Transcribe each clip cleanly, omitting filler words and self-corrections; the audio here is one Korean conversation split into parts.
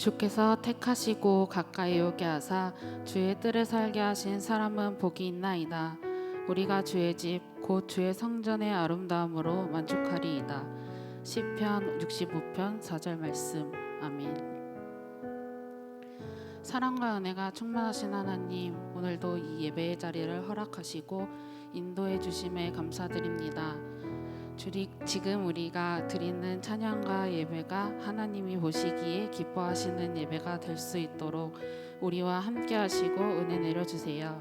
주께서 택하시고 가까이 오게 하사 주의 뜰에 살게 하신 사람은 복이 있나이다. 우리가 주의 집 곧 주의 성전의 아름다움으로 만족하리이다. 시편 65편 4절 말씀. 아멘. 사랑과 은혜가 충만하신 하나님, 오늘도 이 예배의 자리를 허락하시고 인도해 주심에 감사드립니다. 지금 우리가 드리는 찬양과 예배가 하나님이 보시기에 기뻐하시는 예배가 될 수 있도록 우리와 함께 하시고 은혜 내려주세요.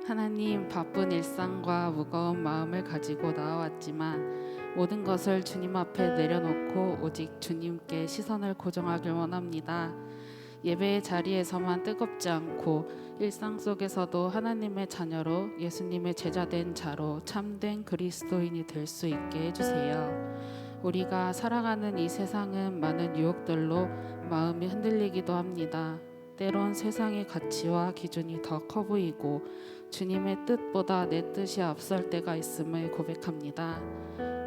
하나님, 바쁜 일상과 무거운 마음을 가지고 나와왔지만 모든 것을 주님 앞에 내려놓고 오직 주님께 시선을 고정하길 원합니다. 예배의 자리에서만 뜨겁지 않고 일상 속에서도 하나님의 자녀로 예수님의 제자된 자로 참된 그리스도인이 될 수 있게 해주세요. 우리가 살아가는 이 세상은 많은 유혹들로 마음이 흔들리기도 합니다. 때론 세상의 가치와 기준이 더 커 보이고 주님의 뜻보다 내 뜻이 앞설 때가 있음을 고백합니다.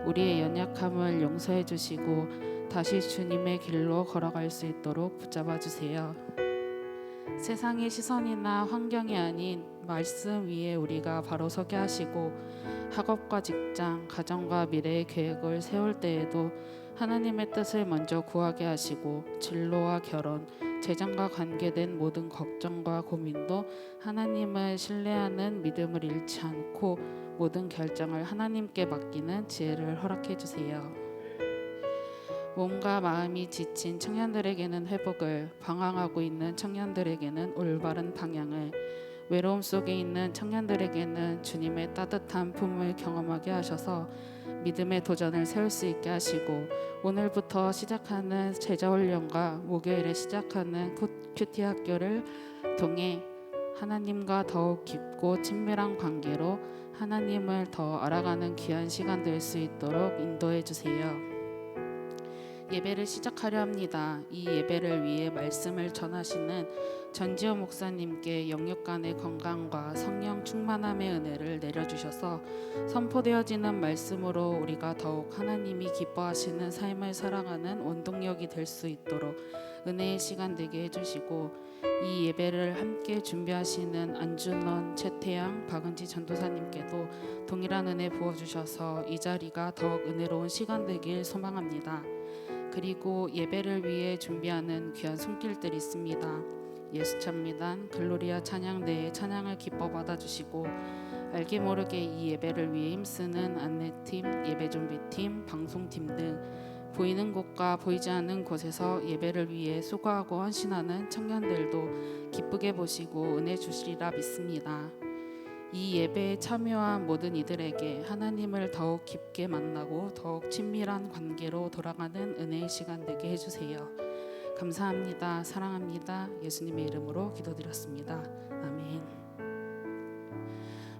우리의 연약함을 용서해 주시고 다시 주님의 길로 걸어갈 수 있도록 붙잡아 주세요. 세상의 시선이나 환경이 아닌 말씀 위에 우리가 바로 서게 하시고 학업과 직장, 가정과 미래의 계획을 세울 때에도 하나님의 뜻을 먼저 구하게 하시고 진로와 결혼, 재정과 관계된 모든 걱정과 고민도 하나님을 신뢰하는 믿음을 잃지 않고 모든 결정을 하나님께 맡기는 지혜를 허락해 주세요. 몸과 마음이 지친 청년들에게는 회복을, 방황하고 있는 청년들에게는 올바른 방향을, 외로움 속에 있는 청년들에게는 주님의 따뜻한 품을 경험하게 하셔서 믿음의 도전을 세울 수 있게 하시고 오늘부터 시작하는 제자훈련과 목요일에 시작하는 큐티 학교를 통해 하나님과 더욱 깊고 친밀한 관계로 하나님을 더 알아가는 귀한 시간 될 수 있도록 인도해 주세요. 예배를 시작하려 합니다. 이 예배를 위해 말씀을 전하시는 전지호 목사님께 영육간의 건강과 성령 충만함의 은혜를 내려주셔서 선포되어지는 말씀으로 우리가 더욱 하나님이 기뻐하시는 삶을 살아가는 원동력이 될 수 있도록 은혜의 시간 되게 해주시고 이 예배를 함께 준비하시는 안준원, 최태양, 박은지 전도사님께도 동일한 은혜 부어주셔서 이 자리가 더욱 은혜로운 시간 되길 소망합니다. 그리고 예배를 위해 준비하는 귀한 손길들이 있습니다. 예수찬미단, 글로리아 찬양대의 찬양을 기뻐 받아주시고 알게 모르게 이 예배를 위해 힘쓰는 안내팀, 예배준비팀, 방송팀 등 보이는 곳과 보이지 않는 곳에서 예배를 위해 수고하고 헌신하는 청년들도 기쁘게 보시고 은혜 주시리라 믿습니다. 이 예배에 참여한 모든 이들에게 하나님을 더욱 깊게 만나고 더욱 친밀한 관계로 돌아가는 은혜의 시간 되게 해주세요. 감사합니다. 사랑합니다. 예수님의 이름으로 기도드렸습니다. 아멘.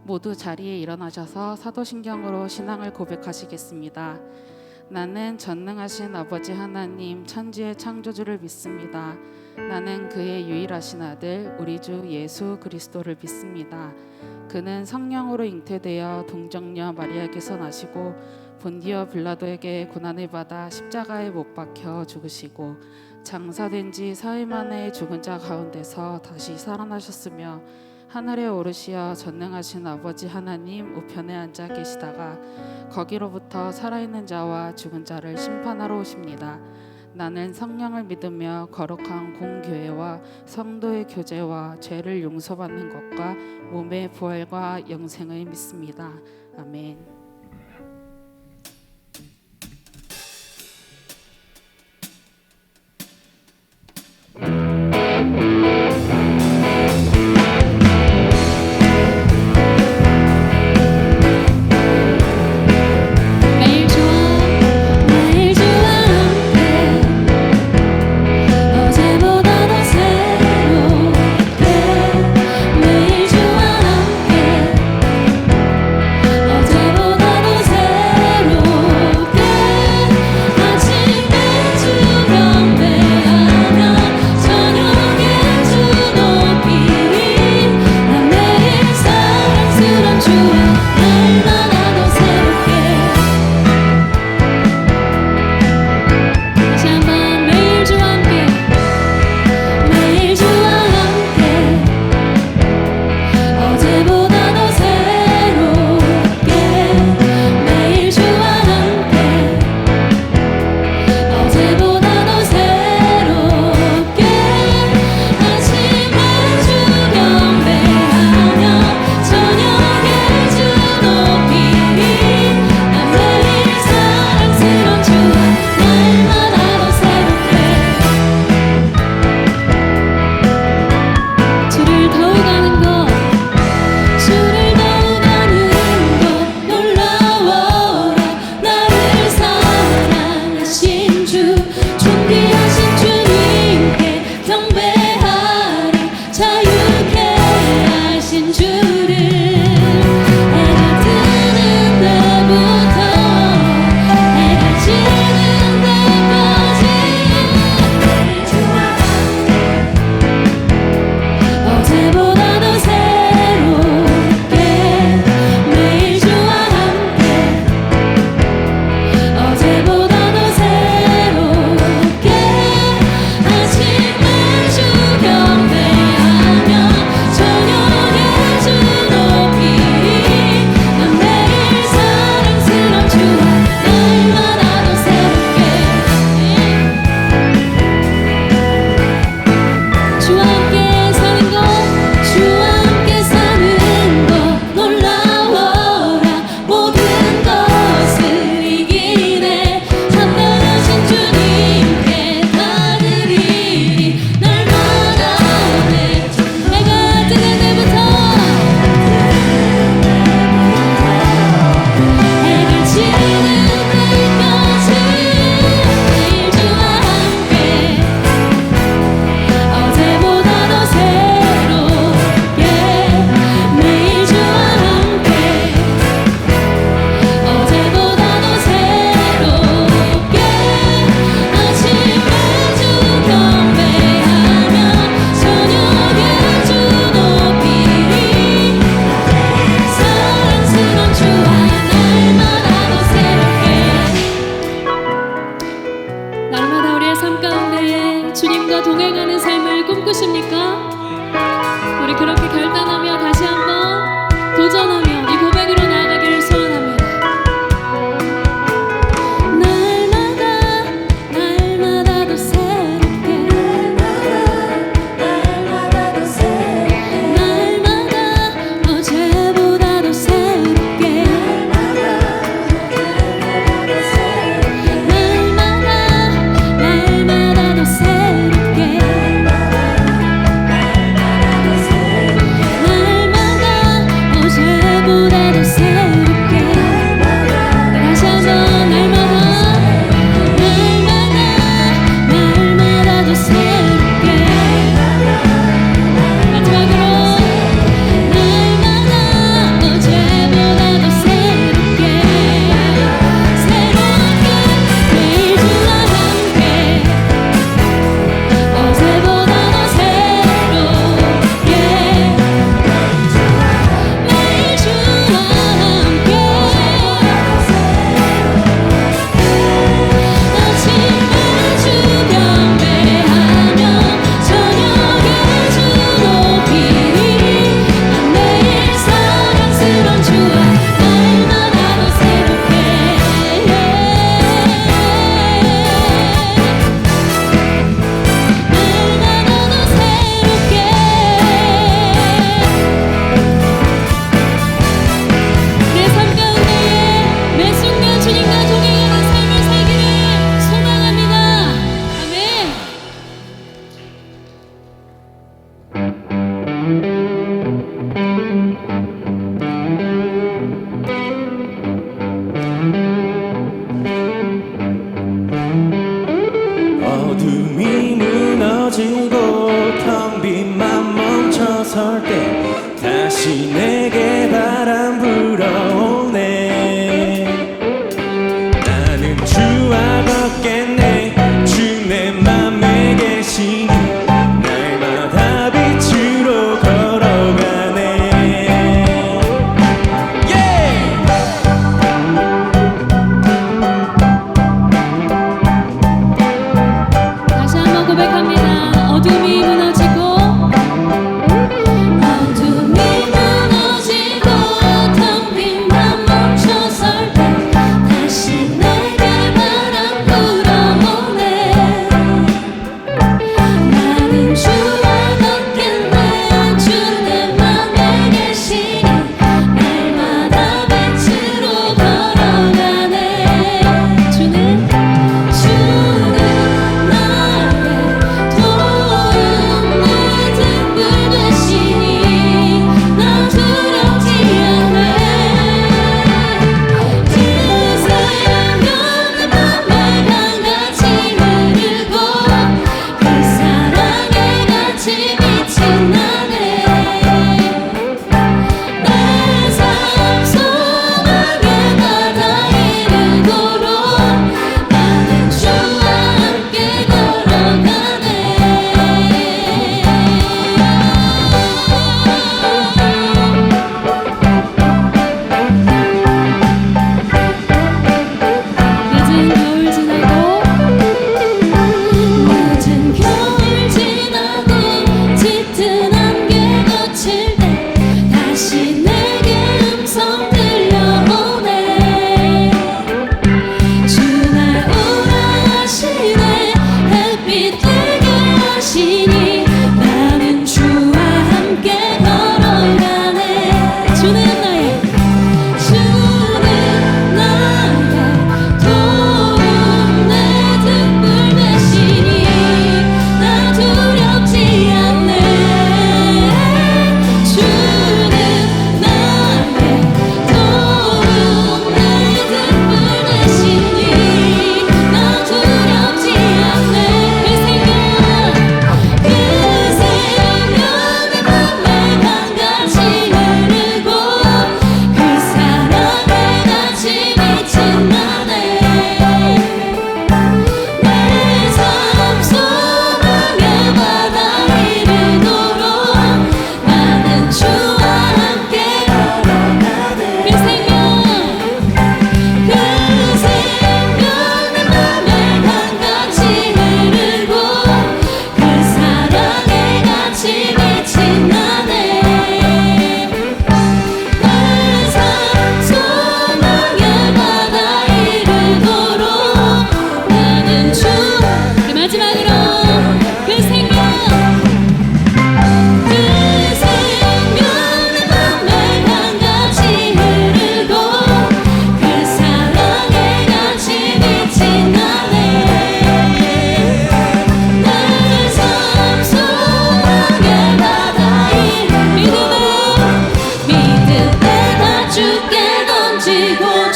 모두 자리에 일어나셔서 사도신경으로 신앙을 고백하시겠습니다. 나는 전능하신 아버지 하나님 천지의 창조주를 믿습니다. 나는 그의 유일하신 아들 우리 주 예수 그리스도를 믿습니다. 그는 성령으로 잉태되어 동정녀 마리아에게서 나시고 본디오 빌라도에게 고난을 받아 십자가에 못 박혀 죽으시고 장사된 지 사흘 만에 죽은 자 가운데서 다시 살아나셨으며 하늘에 오르시어 전능하신 아버지 하나님 우편에 앉아 계시다가 거기로부터 살아있는 자와 죽은 자를 심판하러 오십니다. 나는 성령을 믿으며 거룩한 공교회와 성도의 교제와 죄를 용서받는 것과 몸의 부활과 영생을 믿습니다. 아멘. 어제보다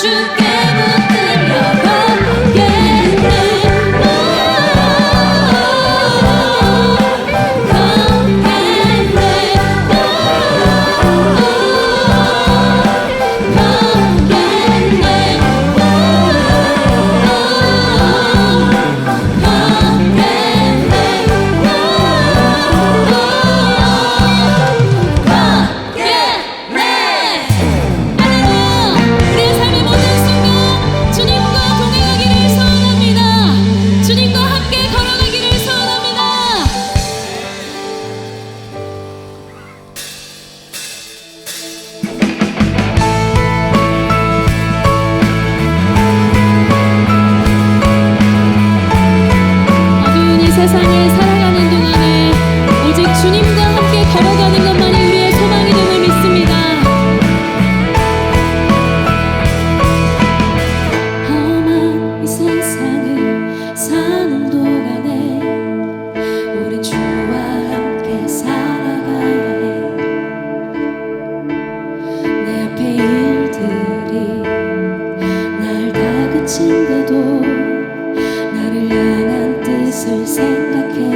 주께 붙들려 걷겠네. 세상을 살아가는 동안에 오직 주님과 함께 걸어가는 것만이 우리의 소망이 됨을 믿습니다. 험한 이 세상을 사는 동안에 우린 주와 함께 살아가야 해. 내 앞에 일들이 날 다그친데도 나를 향한 뜻을 생각해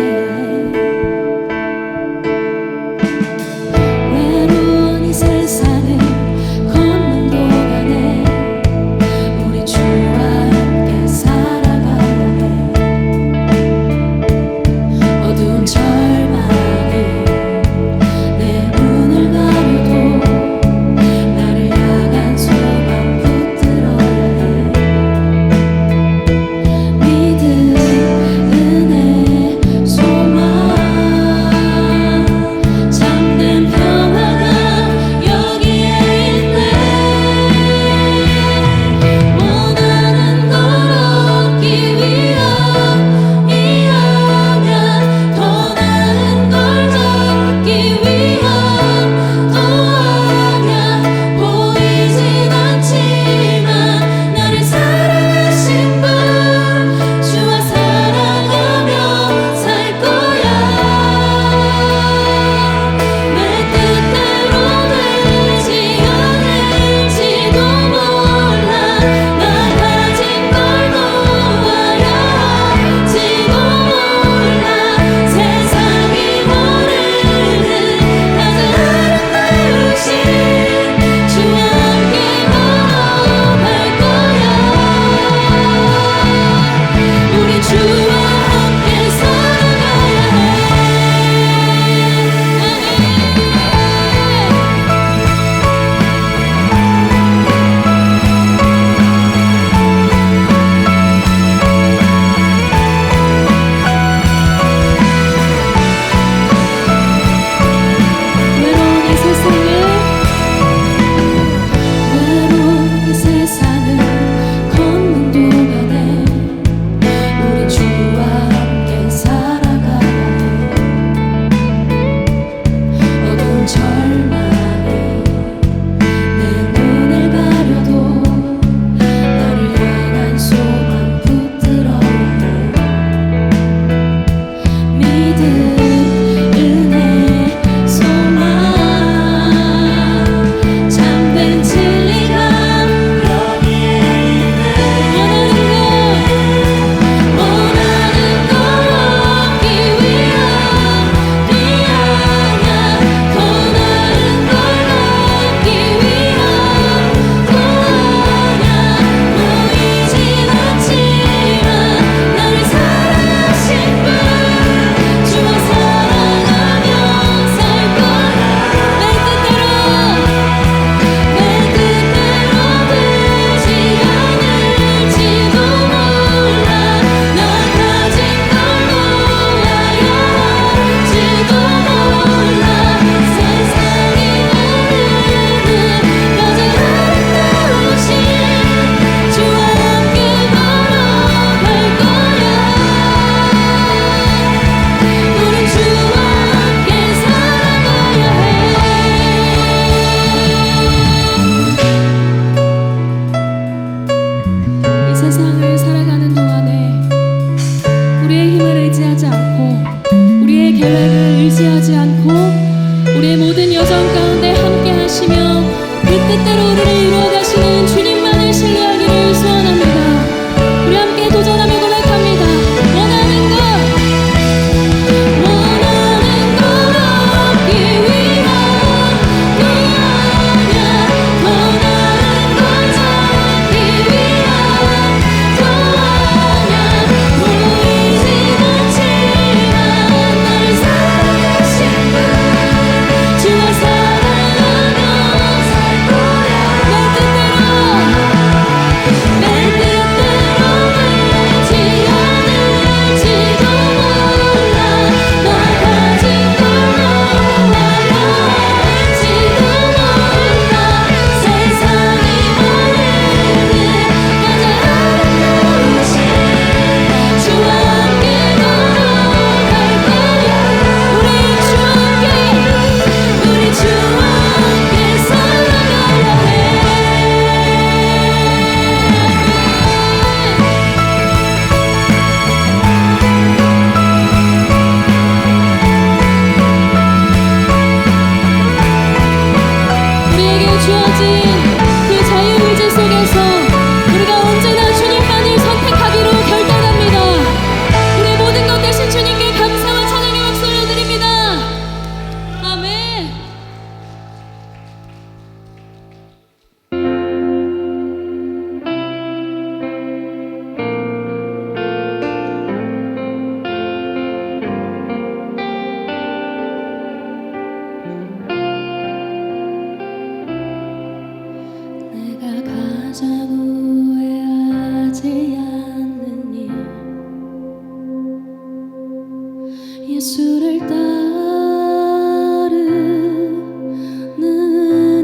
예수를 따르는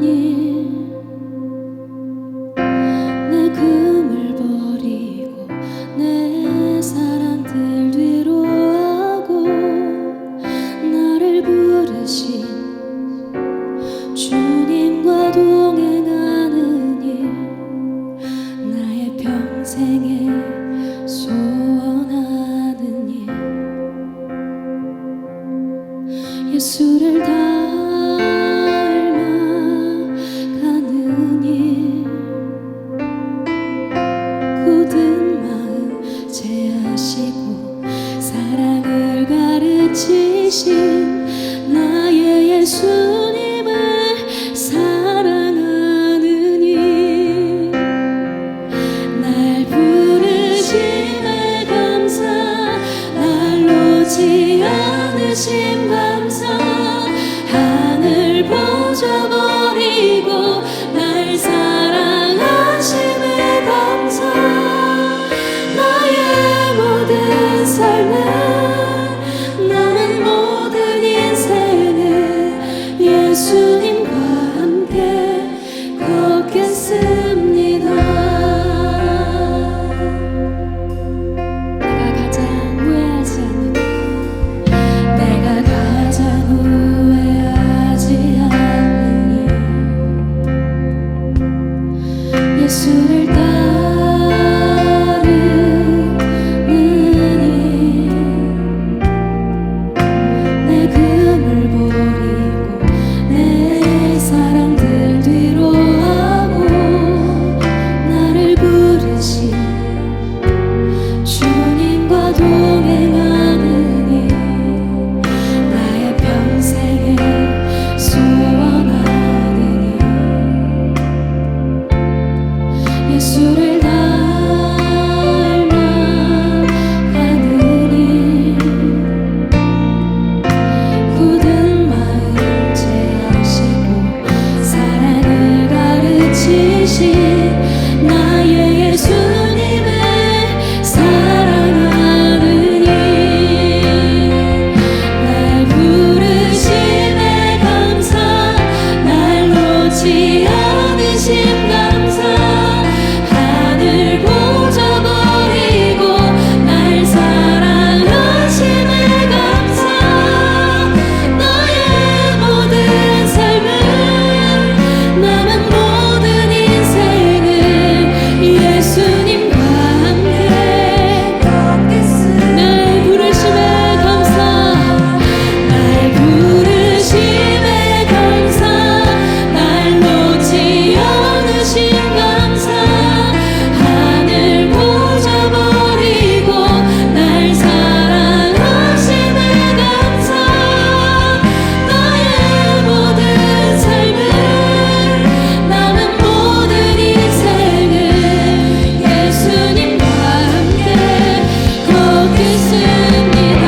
일, 내 금을 버리고 내 사랑들 뒤로 하고 나를 부르신 주님과 동행하는 일, 나의 평생에 소원하는 일, 예수를 닮아가는 일, 굳은 마음 제하시고 사랑을 가르치신 나의 예수님을 사랑하는 일, 날 부르심에 감사, 날 놓지 않으심 감사, 하늘 보좌 버리고 날 사랑하심에 감사, 나의 모든 삶에 남은 모든 인생을 예수님과 함께 걷겠습니다. 내가 가장 후회하지 않는 일, 내가 가장 후회하지 않는 일, 예수를 따르는 일, 내 금을 버리고 내 사랑들 뒤로 하고 나를 부르신 주님과 동행하는 일, 나의 평생에 소원하는 일, 예수를 닮아가는 일, 굳은 마음 제하시고 사랑을 가르치신 나의 예수님을 사랑하는 일, 날 부르심에 감사, 날 놓지 않으심 감사, 하늘 보좌 버리고 날 사랑하심에 감사, 나의 모든 삶을 남은 모든 인생을 예수님과 함께 걷겠습니다. 날 부르심에 감사, 날 부르심에 감사, 날 놓지 않으심 감사, 하늘 보좌 버리고 날 사랑하심에 감사, 나의 모든 삶을 남은 모든 인생을 예수님과 함께 걷겠습니다.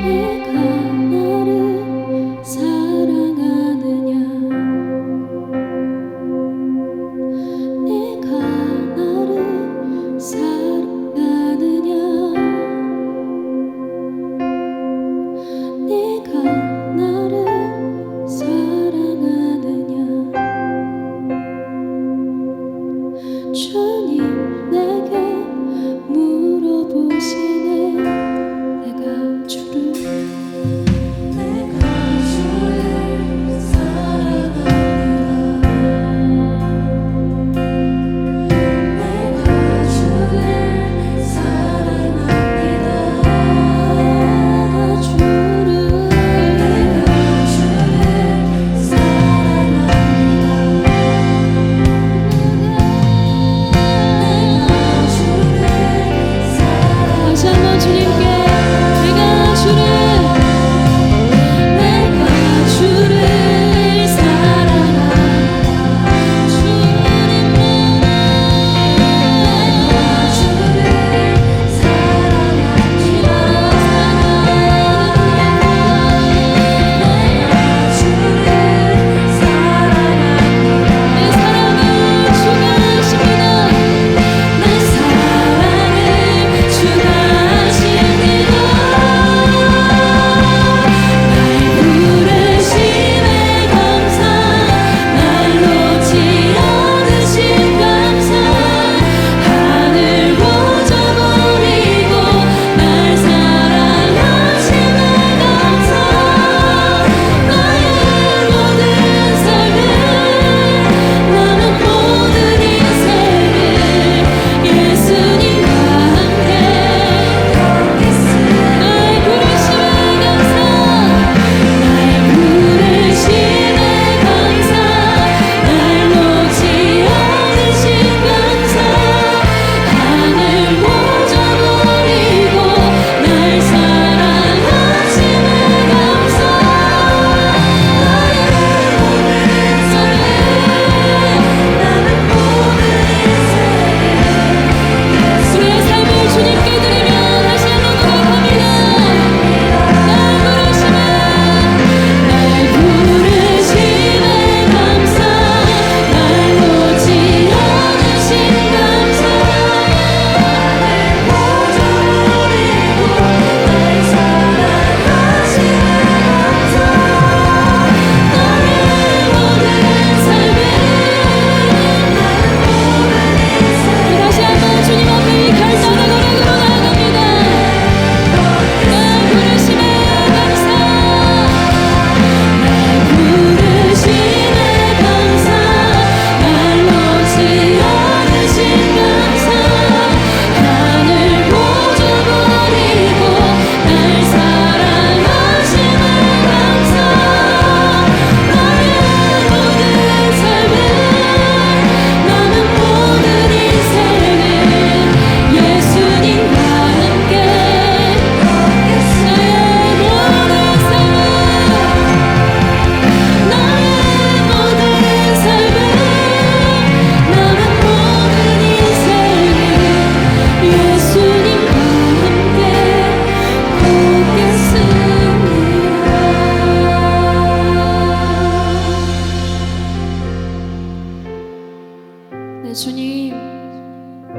내가 나를 사랑하느냐, 내가 나를 사랑하느냐, 내가 나를 사랑하느냐, 주님 내게 물어보시네. 내가 주를 사랑합니다. 내가 주를 사랑합니다. 내가 주를 사랑합니다.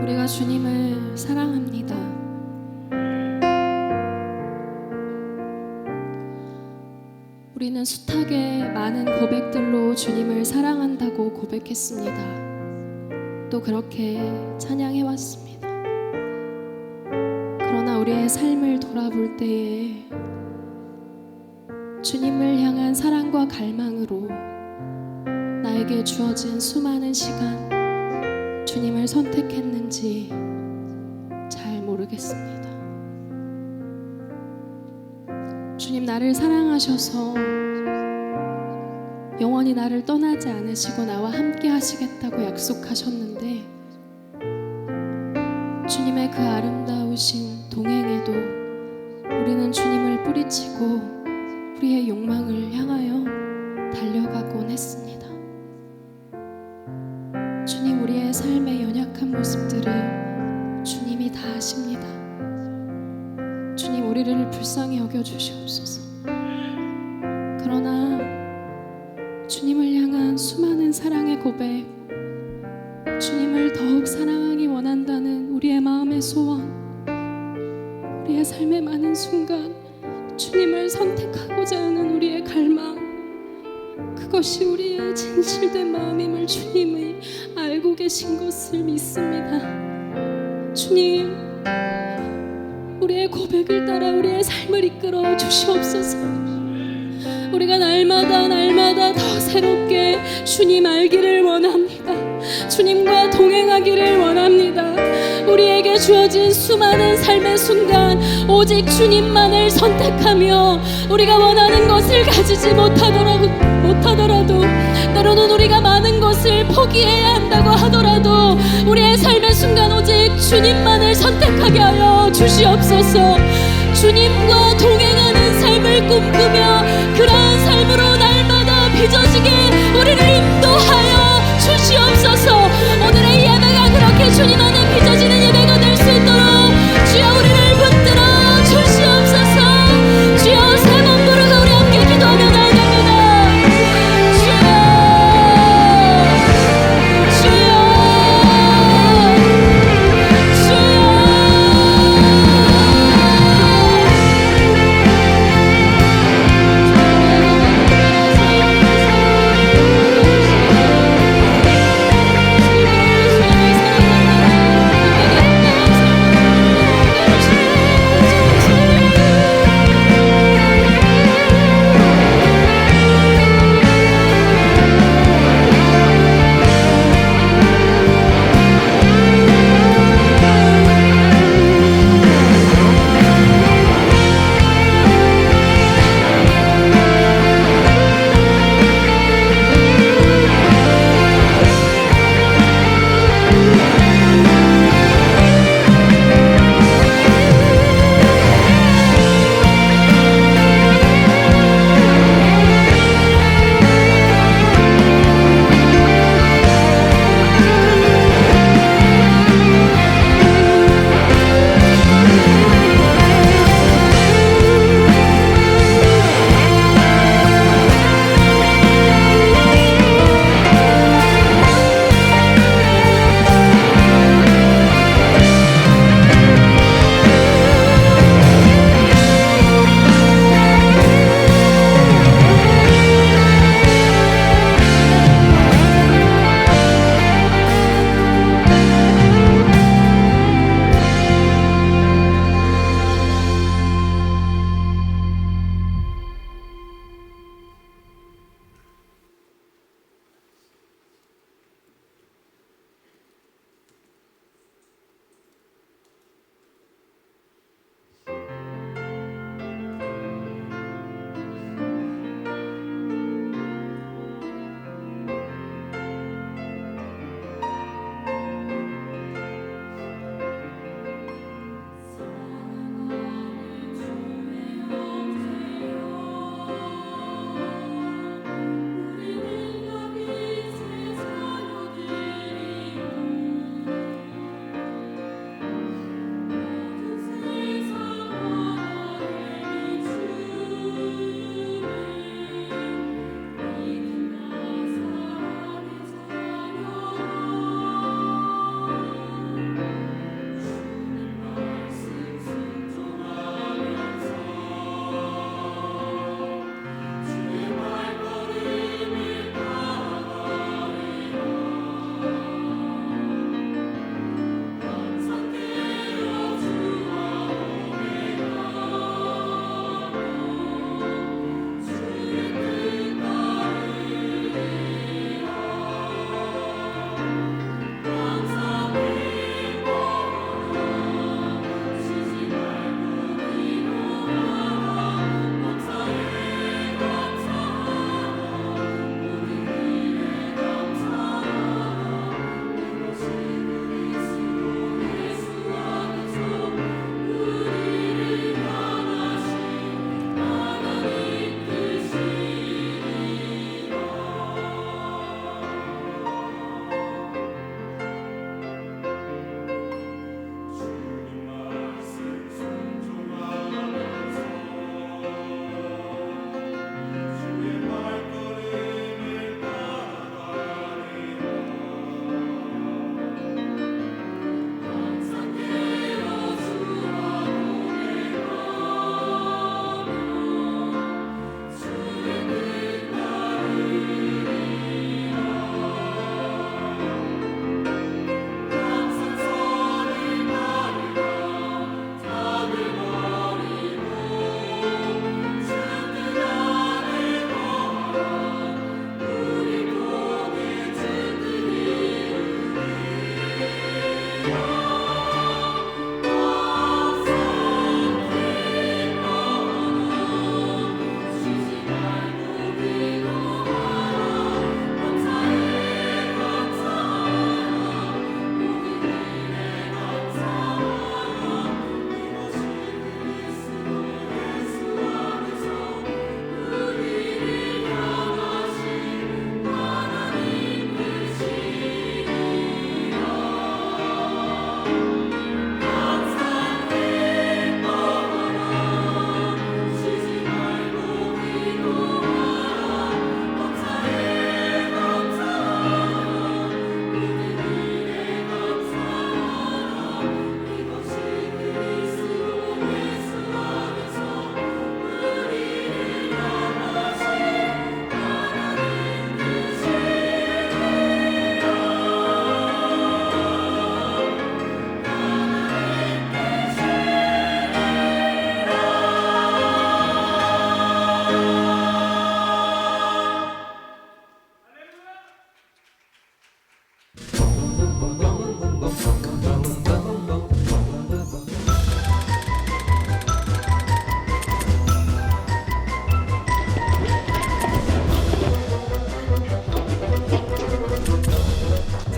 우리가 주님을 사랑합니다. 우리는 숱하게 많은 고백들로 주님을 사랑한다고 고백했습니다. 또 그렇게 찬양해 왔습니다. 그러나 우리의 삶을 돌아볼 때에 주님을 향한 사랑과 갈망으로 나에게 주어진 수많은 시간 주님을 선택했는지 잘 모르겠습니다. 주님, 나를 사랑하셔서 영원히 나를 떠나지 않으시고 나와 함께 하시겠다고 약속하셨는데, 주님의 그 아름다우신 동행에도 우리는 주님을 뿌리치고 우리의 욕망을 향하여 달려가곤 했습니다. 주님, 우리의 삶의 연약한 모습들을 주님이 다 아십니다. 주님, 우리를 불쌍히 여겨 주시옵소서. 그러나 주님을 향한 수많은 사랑의 고백, 주님을 더욱 사랑하기 원한다는 우리의 마음의 소원, 우리의 삶의 많은 순간 주님을 선택하고자 하는 우리의 갈망, 그것이 우리의 진실된 마음임을 주님이 알고 계신 것을 믿습니다. 주님, 우리의 고백을 따라 우리의 삶을 이끌어 주시옵소서. 우리가 날마다 더 새롭게 주님 알기를 원합니다. 주님과 동행하기를 원합니다. 우리에게 주어진 수많은 삶의 순간 오직 주님만을 선택하며 우리가 원하는 것을 가지지 못하더라도 때로는 우리가 많은 것을 포기해야 한다고 하더라도 우리의 삶의 순간 오직 주님만을 선택하게 하여 주시옵소서. 주님과 동행하는 삶을 꿈꾸며 그러한 삶으로 날마다 빚어지게 우리를 인도하여 주시옵소서. 오늘의 예배가 그렇게 주님 안에 빚어지는 예배가 될 수 있도록 주여 우리를 붙들어 주시옵소서. 주여 세 번 부르고 우리 함께 기도하며 나아갑니다. 주여 주여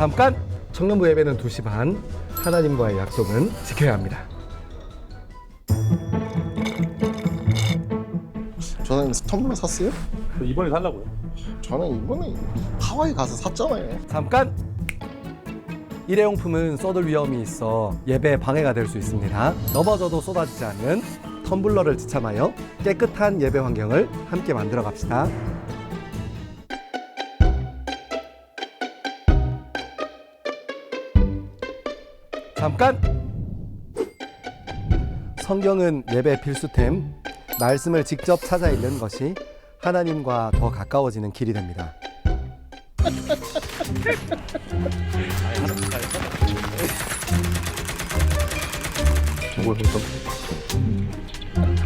잠깐! 청년부 예배는 2시 반. 하나님과의 약속은 지켜야 합니다. 저는 텀블러 샀어요? 이번에 살라고요? 저는 이번에 하와이 가서 샀잖아요. 잠깐! 일회용품은 쏟을 위험이 있어 예배에 방해가 될 수 있습니다. 넘어져도 쏟아지지 않는 텀블러를 지참하여 깨끗한 예배 환경을 함께 만들어 갑시다. 잠깐! 성경은 예배 필수템, 말씀을 직접 찾아 읽는 것이 하나님과 더 가까워지는 길이 됩니다.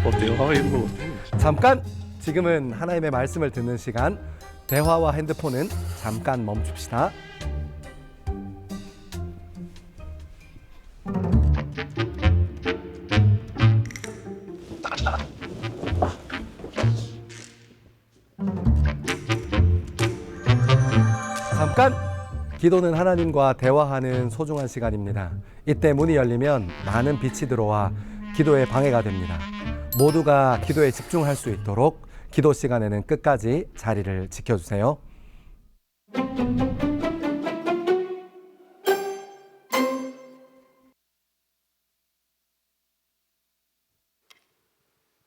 어때요? 하와이 뭐 잠깐! 지금은 하나님의 말씀을 듣는 시간. 대화와 핸드폰은 잠깐 멈춥시다. 잠깐! 기도는 하나님과 대화하는 소중한 시간입니다. 이때 문이 열리면 많은 빛이 들어와 기도에 방해가 됩니다. 모두가 기도에 집중할 수 있도록 기도 시간에는 끝까지 자리를 지켜주세요.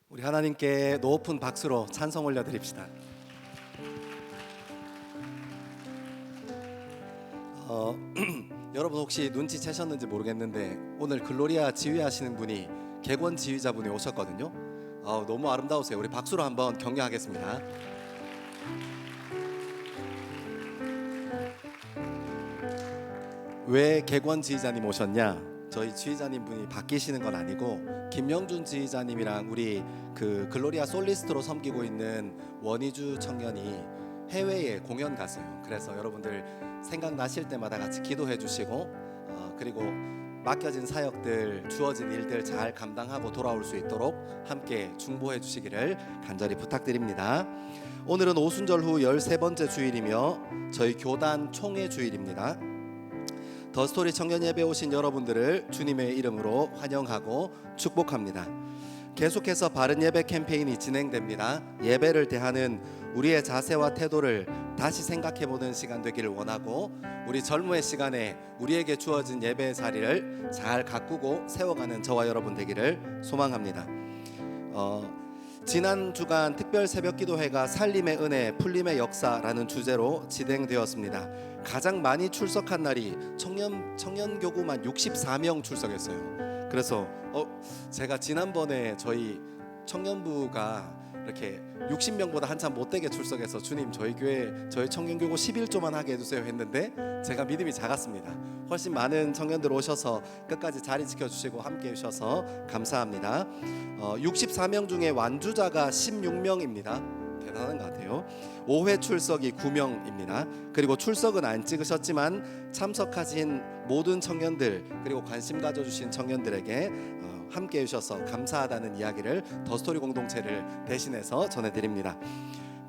우리 하나님께 높은 박수로 찬송 올려드립시다. 여러분 혹시 눈치채셨는지 모르겠는데 오늘 글로리아 지휘하시는 분이 객원 지휘자분이 오셨거든요. 너무 아름다우세요. 우리 박수로 한번 격려하겠습니다. 왜 객원 지휘자님 오셨냐? 저희 지휘자님 분이 바뀌시는 건 아니고 김영준 지휘자님이랑 우리 그 글로리아 솔리스트로 섬기고 있는 원희주 청년이 해외에 공연 갔어요. 그래서 여러분들 생각나실 때마다 같이 기도해 주시고 그리고 맡겨진 사역들, 주어진 일들 잘 감당하고 돌아올 수 있도록 함께 중보해 주시기를 간절히 부탁드립니다. 오늘은 오순절 후 13번째 주일이며 저희 교단 총회 주일입니다. 더스토리 청년 예배 오신 여러분들을 주님의 이름으로 환영하고 축복합니다. 계속해서 바른 예배 캠페인이 진행됩니다. 예배를 대하는 우리의 자세와 태도를 다시 생각해보는 시간 되기를 원하고 우리 젊음의 시간에 우리에게 주어진 예배의 자리를 잘 가꾸고 세워가는 저와 여러분 되기를 소망합니다. 지난 주간 특별 새벽기도회가 살림의 은혜, 풀림의 역사라는 주제로 진행되었습니다. 가장 많이 출석한 날이 청년교구만 64명 출석했어요. 그래서 제가 지난번에 저희 청년부가 이렇게 60명보다 한참 못되게 출석해서 주님 저희 교회 저희 청년교구 11조만 하게 해주세요 했는데 제가 믿음이 작았습니다. 훨씬 많은 청년들 오셔서 끝까지 자리 지켜주시고 함께 해주셔서 감사합니다. 64명 중에 완주자가 16명입니다. 대단한 것 같아요. 5회 출석이 9명입니다. 그리고 출석은 안 찍으셨지만 참석하신 모든 청년들 그리고 관심 가져주신 청년들에게 함께 해주셔서 감사하다는 이야기를 더스토리 공동체를 대신해서 전해드립니다.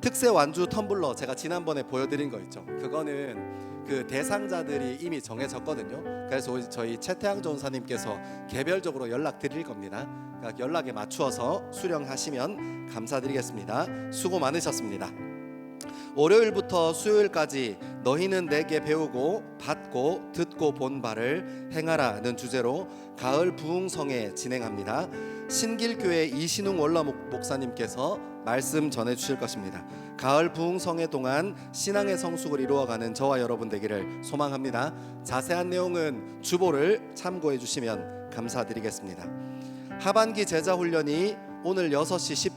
특세 완주 텀블러 제가 지난번에 보여드린 거 있죠. 그거는 그 대상자들이 이미 정해졌거든요. 그래서 저희 최태양 전사님께서 개별적으로 연락 드릴 겁니다. 그러니까 연락에 맞추어서 수령하시면 감사드리겠습니다. 수고 많으셨습니다. 월요일부터 수요일까지 너희는 내게 배우고 받고 듣고 본 바를 행하라는 주제로 가을 부흥성회 진행합니다. 신길교회 이신웅 원로 목사님께서 말씀 전해주실 것입니다. 가을 부흥성회 동안 신앙의 성숙을 이루어가는 저와 여러분 되기를 소망합니다. 자세한 내용은 주보를 참고해 주시면 감사드리겠습니다. 하반기 제자훈련이 오늘 6시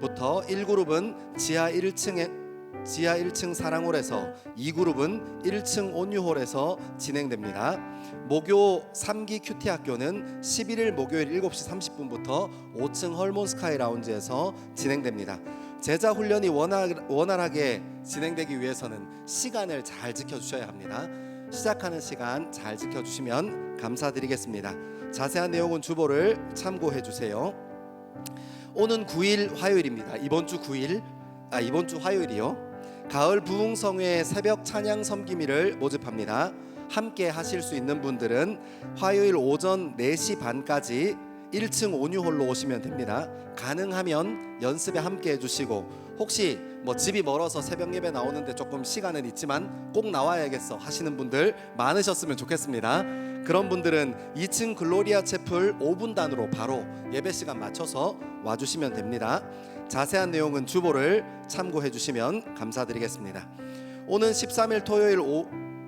10분부터 1그룹은 지하 1층 사랑홀에서 2그룹은 1층 온유홀에서 진행됩니다. 모교 3기 큐티학교는 11일 목요일 7시 30분부터 5층 헐몬 스카이 라운지에서 진행됩니다. 제자 훈련이 원활하게 진행되기 위해서는 시간을 잘 지켜주셔야 합니다. 시작하는 시간 잘 지켜주시면 감사드리겠습니다. 자세한 내용은 주보를 참고해 주세요. 오는 9일 화요일입니다. 이번 주 화요일이요. 가을 부흥성회 새벽 찬양 섬기미를 모집합니다. 함께 하실 수 있는 분들은 화요일 오전 4시 반까지 1층 온유홀로 오시면 됩니다. 가능하면 연습에 함께 해주시고, 혹시 뭐 집이 멀어서 새벽 예배 나오는데 조금 시간은 있지만 꼭 나와야겠어 하시는 분들 많으셨으면 좋겠습니다. 그런 분들은 2층 글로리아 채플 5분단으로 바로 예배 시간 맞춰서 와주시면 됩니다. 자세한 내용은 주보를 참고해 주시면 감사드리겠습니다. 오는 13일 토요일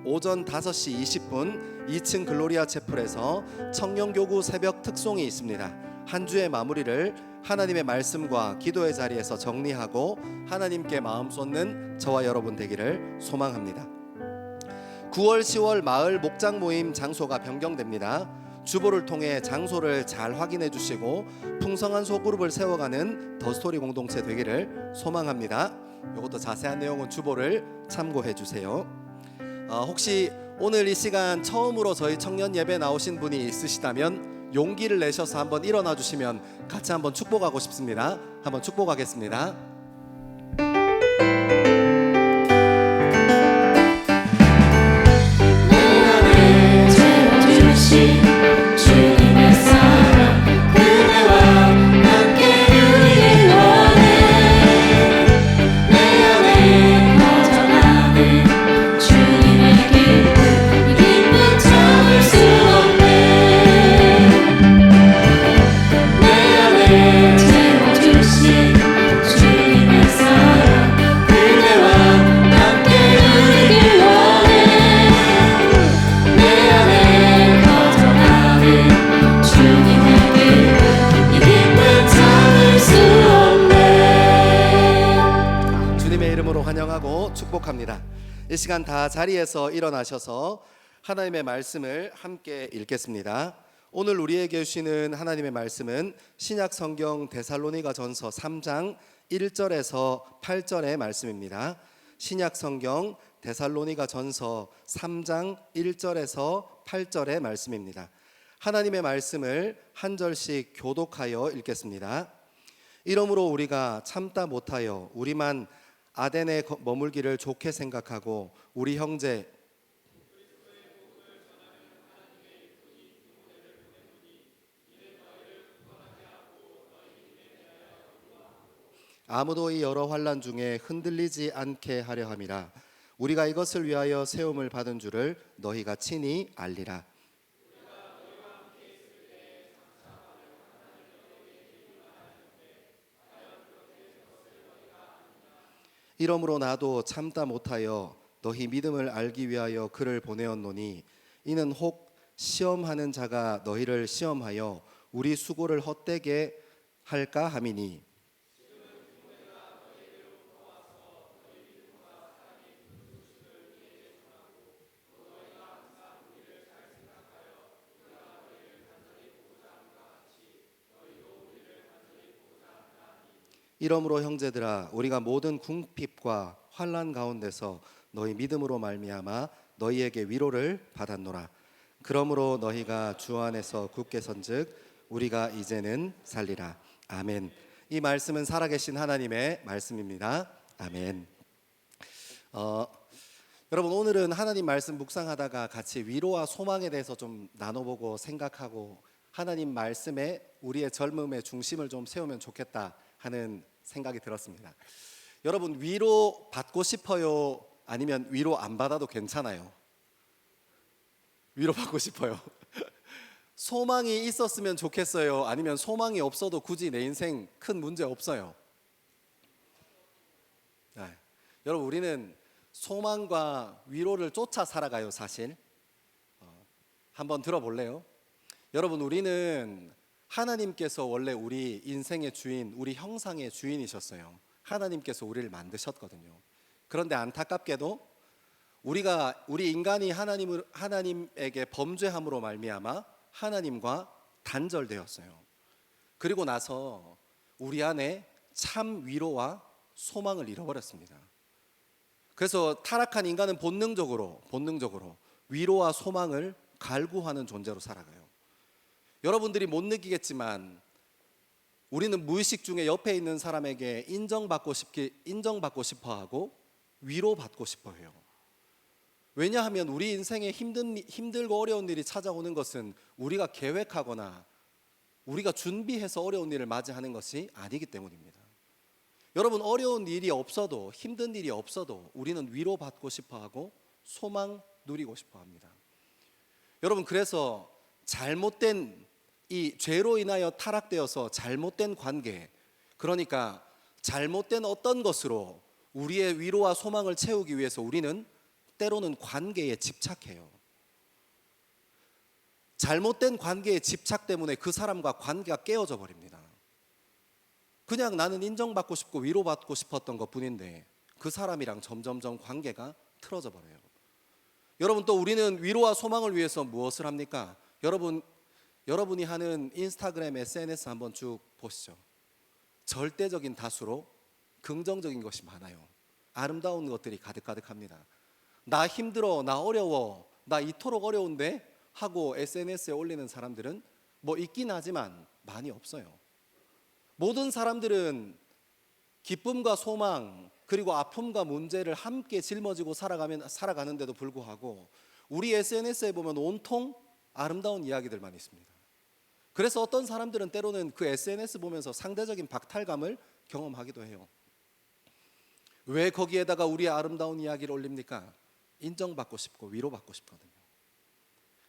오전 5시 20분 2층 글로리아 채플에서 청년교구 새벽 특송이 있습니다. 한 주의 마무리를 하나님의 말씀과 기도의 자리에서 정리하고 하나님께 마음 쏟는 저와 여러분 되기를 소망합니다. 9월 10월 마을 목장 모임 장소가 변경됩니다. 주보를 통해 장소를 잘 확인해 주시고 풍성한 소그룹을 세워가는 더스토리 공동체 되기를 소망합니다. 이것도 자세한 내용은 주보를 참고해 주세요. 혹시 오늘 이 시간 처음으로 저희 청년 예배 나오신 분이 있으시다면 용기를 내셔서 한번 일어나 주시면 같이 한번 축복하고 싶습니다. 한번 축복하겠습니다. 주님의 사랑 그대와 함께 누리길 원해. 내 안에 거저나는 주님의 기쁨, 이 기쁨 참을 수 없네. 내 안에 채워주신 주님의 사랑 그대와 함께 누리길 원해. 내 안에 주님의 기쁨, 이 기쁨 참을 수 없네. 주님의 이름으로 환영하고 축복합니다. 이 시간 다 자리에서 일어나셔서 하나님의 말씀을 함께 읽겠습니다. 오늘 우리에게 주시는 하나님의 말씀은 신약 성경 데살로니가 전서 3장 1절에서 8절의 말씀입니다. 신약 성경 데살로니가 전서 3장 1절에서 8절의 말씀입니다. 하나님의 말씀을 한 절씩 교독하여 읽겠습니다. 이러므로 우리가 참다 못하여 우리만 아덴에 머물기를 좋게 생각하고 우리 형제 아무도 이 여러 환난 중에 흔들리지 않게 하려 함이라. 우리가 이것을 위하여 세움을 받은 줄을 너희가 친히 알리라. 이러므로 나도 참다 못하여 너희 믿음을 알기 위하여 그를 보내었노니 이는 혹 시험하는 자가 너희를 시험하여 우리 수고를 헛되게 할까 함이니. 이러므로 형제들아 우리가 모든 궁핍과 환난 가운데서 너희 믿음으로 말미암아 너희에게 위로를 받았노라. 그러므로 너희가 주 안에서 굳게 선즉 우리가 이제는 살리라. 아멘. 이 말씀은 살아계신 하나님의 말씀입니다. 아멘. 여러분, 오늘은 하나님 말씀 묵상하다가 같이 위로와 소망에 대해서 좀 나눠보고 생각하고 하나님 말씀에 우리의 젊음의 중심을 좀 세우면 좋겠다 하는 생각이 들었습니다. 여러분, 위로 받고 싶어요? 아니면 위로 안 받아도 괜찮아요? 위로 받고 싶어요. 소망이 있었으면 좋겠어요? 아니면 소망이 없어도 굳이 내 인생 큰 문제 없어요? 네. 여러분, 우리는 소망과 위로를 쫓아 살아가요, 사실. 한번 들어볼래요? 여러분, 우리는 하나님께서 원래 우리 인생의 주인, 우리 형상의 주인이셨어요. 하나님께서 우리를 만드셨거든요. 그런데 안타깝게도 우리 인간이 하나님에게 범죄함으로 말미암아 하나님과 단절되었어요. 그리고 나서 우리 안에 참 위로와 소망을 잃어버렸습니다. 그래서 타락한 인간은 본능적으로 위로와 소망을 갈구하는 존재로 살아가요. 여러분들이 못 느끼겠지만 우리는 무의식 중에 옆에 있는 사람에게 인정받고 싶어하고 위로받고 싶어 해요. 왜냐하면 우리 인생에 힘들고 어려운 일이 찾아오는 것은 우리가 계획하거나 우리가 준비해서 어려운 일을 맞이하는 것이 아니기 때문입니다. 여러분, 어려운 일이 없어도, 힘든 일이 없어도 우리는 위로받고 싶어 하고 소망 누리고 싶어 합니다. 여러분, 그래서 잘못된 이 죄로 인하여 타락되어서 잘못된 관계, 그러니까 잘못된 어떤 것으로 우리의 위로와 소망을 채우기 위해서 우리는 때로는 관계에 집착해요. 잘못된 관계의 집착 때문에 그 사람과 관계가 깨어져 버립니다. 그냥 나는 인정받고 싶고 위로받고 싶었던 것뿐인데 그 사람이랑 점점점 관계가 틀어져 버려요. 여러분, 또 우리는 위로와 소망을 위해서 무엇을 합니까? 여러분이 하는 인스타그램, SNS 한번 쭉 보시죠. 절대적인 다수로 긍정적인 것이 많아요. 아름다운 것들이 가득가득합니다. 나 힘들어, 나 어려워, 나 이토록 어려운데 하고 SNS에 올리는 사람들은 뭐 있긴 하지만 많이 없어요. 모든 사람들은 기쁨과 소망 그리고 아픔과 문제를 함께 짊어지고 살아가는데도 불구하고 우리 SNS에 보면 온통 아름다운 이야기들만 있습니다. 그래서 어떤 사람들은 때로는 그 SNS 보면서 상대적인 박탈감을 경험하기도 해요. 왜 거기에다가 우리의 아름다운 이야기를 올립니까? 인정받고 싶고 위로받고 싶거든요.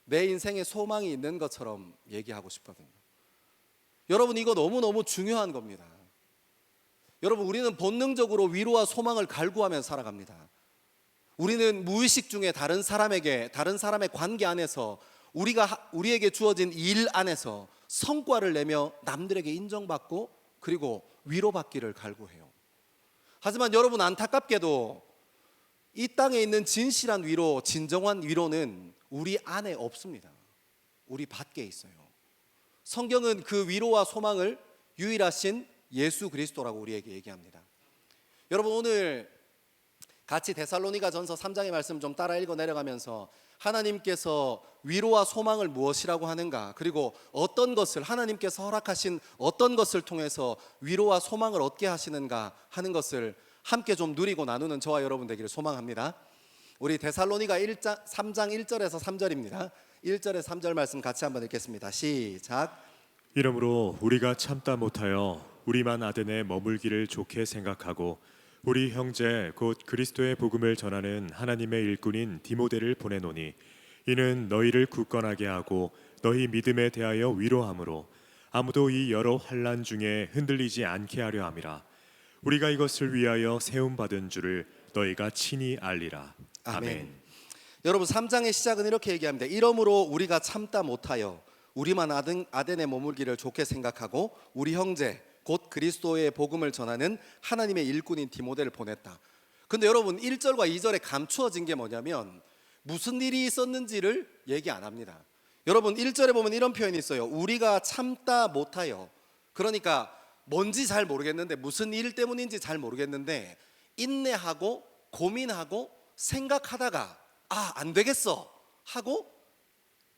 내 인생에 소망이 있는 것처럼 얘기하고 싶거든요. 여러분, 이거 너무너무 중요한 겁니다. 여러분, 우리는 본능적으로 위로와 소망을 갈구하며 살아갑니다. 우리는 무의식 중에 다른 사람의 관계 안에서 우리에게 주어진 일 안에서 성과를 내며 남들에게 인정받고 그리고 위로받기를 갈구해요. 하지만 여러분, 안타깝게도 이 땅에 있는 진실한 위로, 진정한 위로는 우리 안에 없습니다. 우리 밖에 있어요. 성경은 그 위로와 소망을 유일하신 예수 그리스도라고 우리에게 얘기합니다. 여러분, 오늘 같이 데살로니가 전서 3장의 말씀 좀 따라 읽어 내려가면서 하나님께서 위로와 소망을 무엇이라고 하는가, 그리고 어떤 것을 하나님께서 허락하신 어떤 것을 통해서 위로와 소망을 얻게 하시는가 하는 것을 함께 좀 누리고 나누는 저와 여러분 되기를 소망합니다. 우리 데살로니가 3장 1절에서 3절입니다. 1절에 3절 말씀 같이 한번 읽겠습니다. 시작. 이러므로 우리가 참다 못하여 우리만 아덴에 머물기를 좋게 생각하고 우리 형제 곧 그리스도의 복음을 전하는 하나님의 일꾼인 디모데를 보내노니 이는 너희를 굳건하게 하고 너희 믿음에 대하여 위로함으로 아무도 이 여러 환난 중에 흔들리지 않게 하려 함이라. 우리가 이것을 위하여 세움 받은 줄을 너희가 친히 알리라. 아멘. 여러분, 3장의 시작은 이렇게 얘기합니다. 이러므로 우리가 참다 못하여 우리만 아덴에 머물기를 좋게 생각하고 우리 형제 곧 그리스도의 복음을 전하는 하나님의 일꾼인 디모데를 보냈다. 근데 여러분, 1절과 2절에 감추어진 게 뭐냐면 무슨 일이 있었는지를 얘기 안 합니다. 여러분, 1절에 보면 이런 표현이 있어요. 우리가 참다 못하여. 그러니까 뭔지 잘 모르겠는데, 무슨 일 때문인지 잘 모르겠는데 인내하고 고민하고 생각하다가 안 되겠어 하고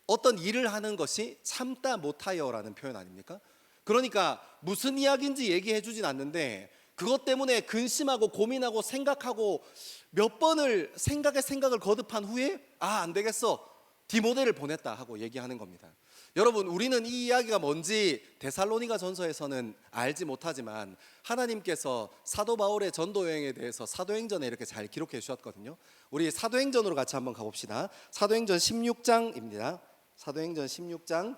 어떤 일을 하는 것이 참다 못하여라는 표현 아닙니까? 그러니까 무슨 이야기인지 얘기해 주진 않는데 그것 때문에 근심하고 고민하고 생각하고 몇 번을 생각을 거듭한 후에 안 되겠어, 디모데를 보냈다 하고 얘기하는 겁니다. 여러분, 우리는 이 이야기가 뭔지 데살로니가 전서에서는 알지 못하지만 하나님께서 사도 바울의 전도 여행에 대해서 사도행전에 이렇게 잘 기록해 주셨거든요. 우리 사도행전으로 같이 한번 가봅시다. 사도행전 16장입니다. 사도행전 16장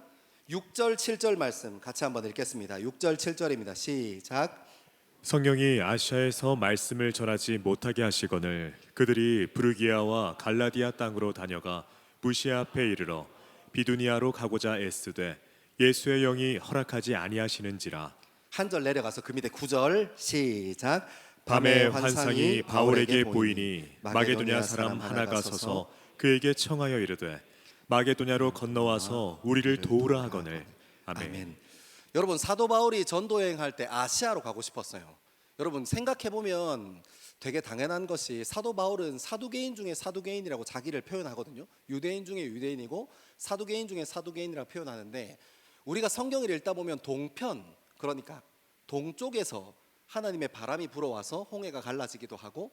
6절 7절 말씀 같이 한번 읽겠습니다. 6절 7절입니다. 시작. 성령이 아시아에서 말씀을 전하지 못하게 하시거늘 그들이 부르기아와 갈라디아 땅으로 다녀가 무시아 앞에 이르러 비두니아로 가고자 애쓰되 예수의 영이 허락하지 아니하시는지라. 한 절 내려가서 그 밑에 9절 시작. 밤에 환상이 바울에게 보이니 마게도냐 사람 하나가 서서 그에게 청하여 이르되 마게도냐로 건너와서 우리를 도우라 하거늘. 아멘. 여러분, 사도 바울이 전도 여행할 때 아시아로 가고 싶었어요. 여러분, 생각해 보면 되게 당연한 것이 사도 바울은 사두개인 중에 사두개인이라고 자기를 표현하거든요. 유대인 중에 유대인이고 사두개인 중에 사두개인이라고 표현하는데, 우리가 성경을 읽다 보면 동편, 그러니까 동쪽에서 하나님의 바람이 불어와서 홍해가 갈라지기도 하고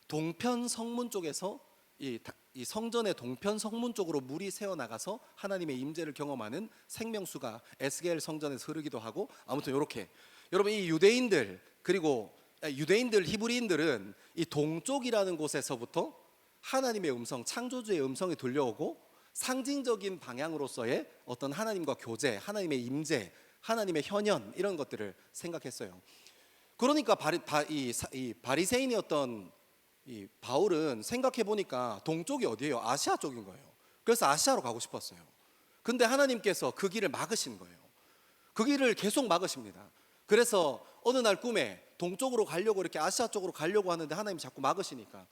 동편 성문 쪽에서 이 성전의 동편 성문 쪽으로 물이 새어 나가서 하나님의 임재를 경험하는 생명수가 에스겔 성전에서 흐르기도 하고, 아무튼 이렇게 여러분 이 유대인들 그리고 유대인들 히브리인들은 이 동쪽이라는 곳에서부터 하나님의 음성, 창조주의 음성이 들려오고 상징적인 방향으로서의 어떤 하나님과 교제, 하나님의 임재, 하나님의 현현 이런 것들을 생각했어요. 그러니까 이 바리새인이었던 이 바울은 생각해 보니까 동쪽이 어디예요? 아시아 쪽인 거예요. 그래서 아시아로 가고 싶었어요. 근데 하나님께서 그 길을 막으신 거예요. 그 길을 계속 막으십니다. 그래서 어느 날 꿈에 동쪽으로 가려고 이렇게 아시아 쪽으로 가려고 하는데 하나님이 자꾸 막으시니까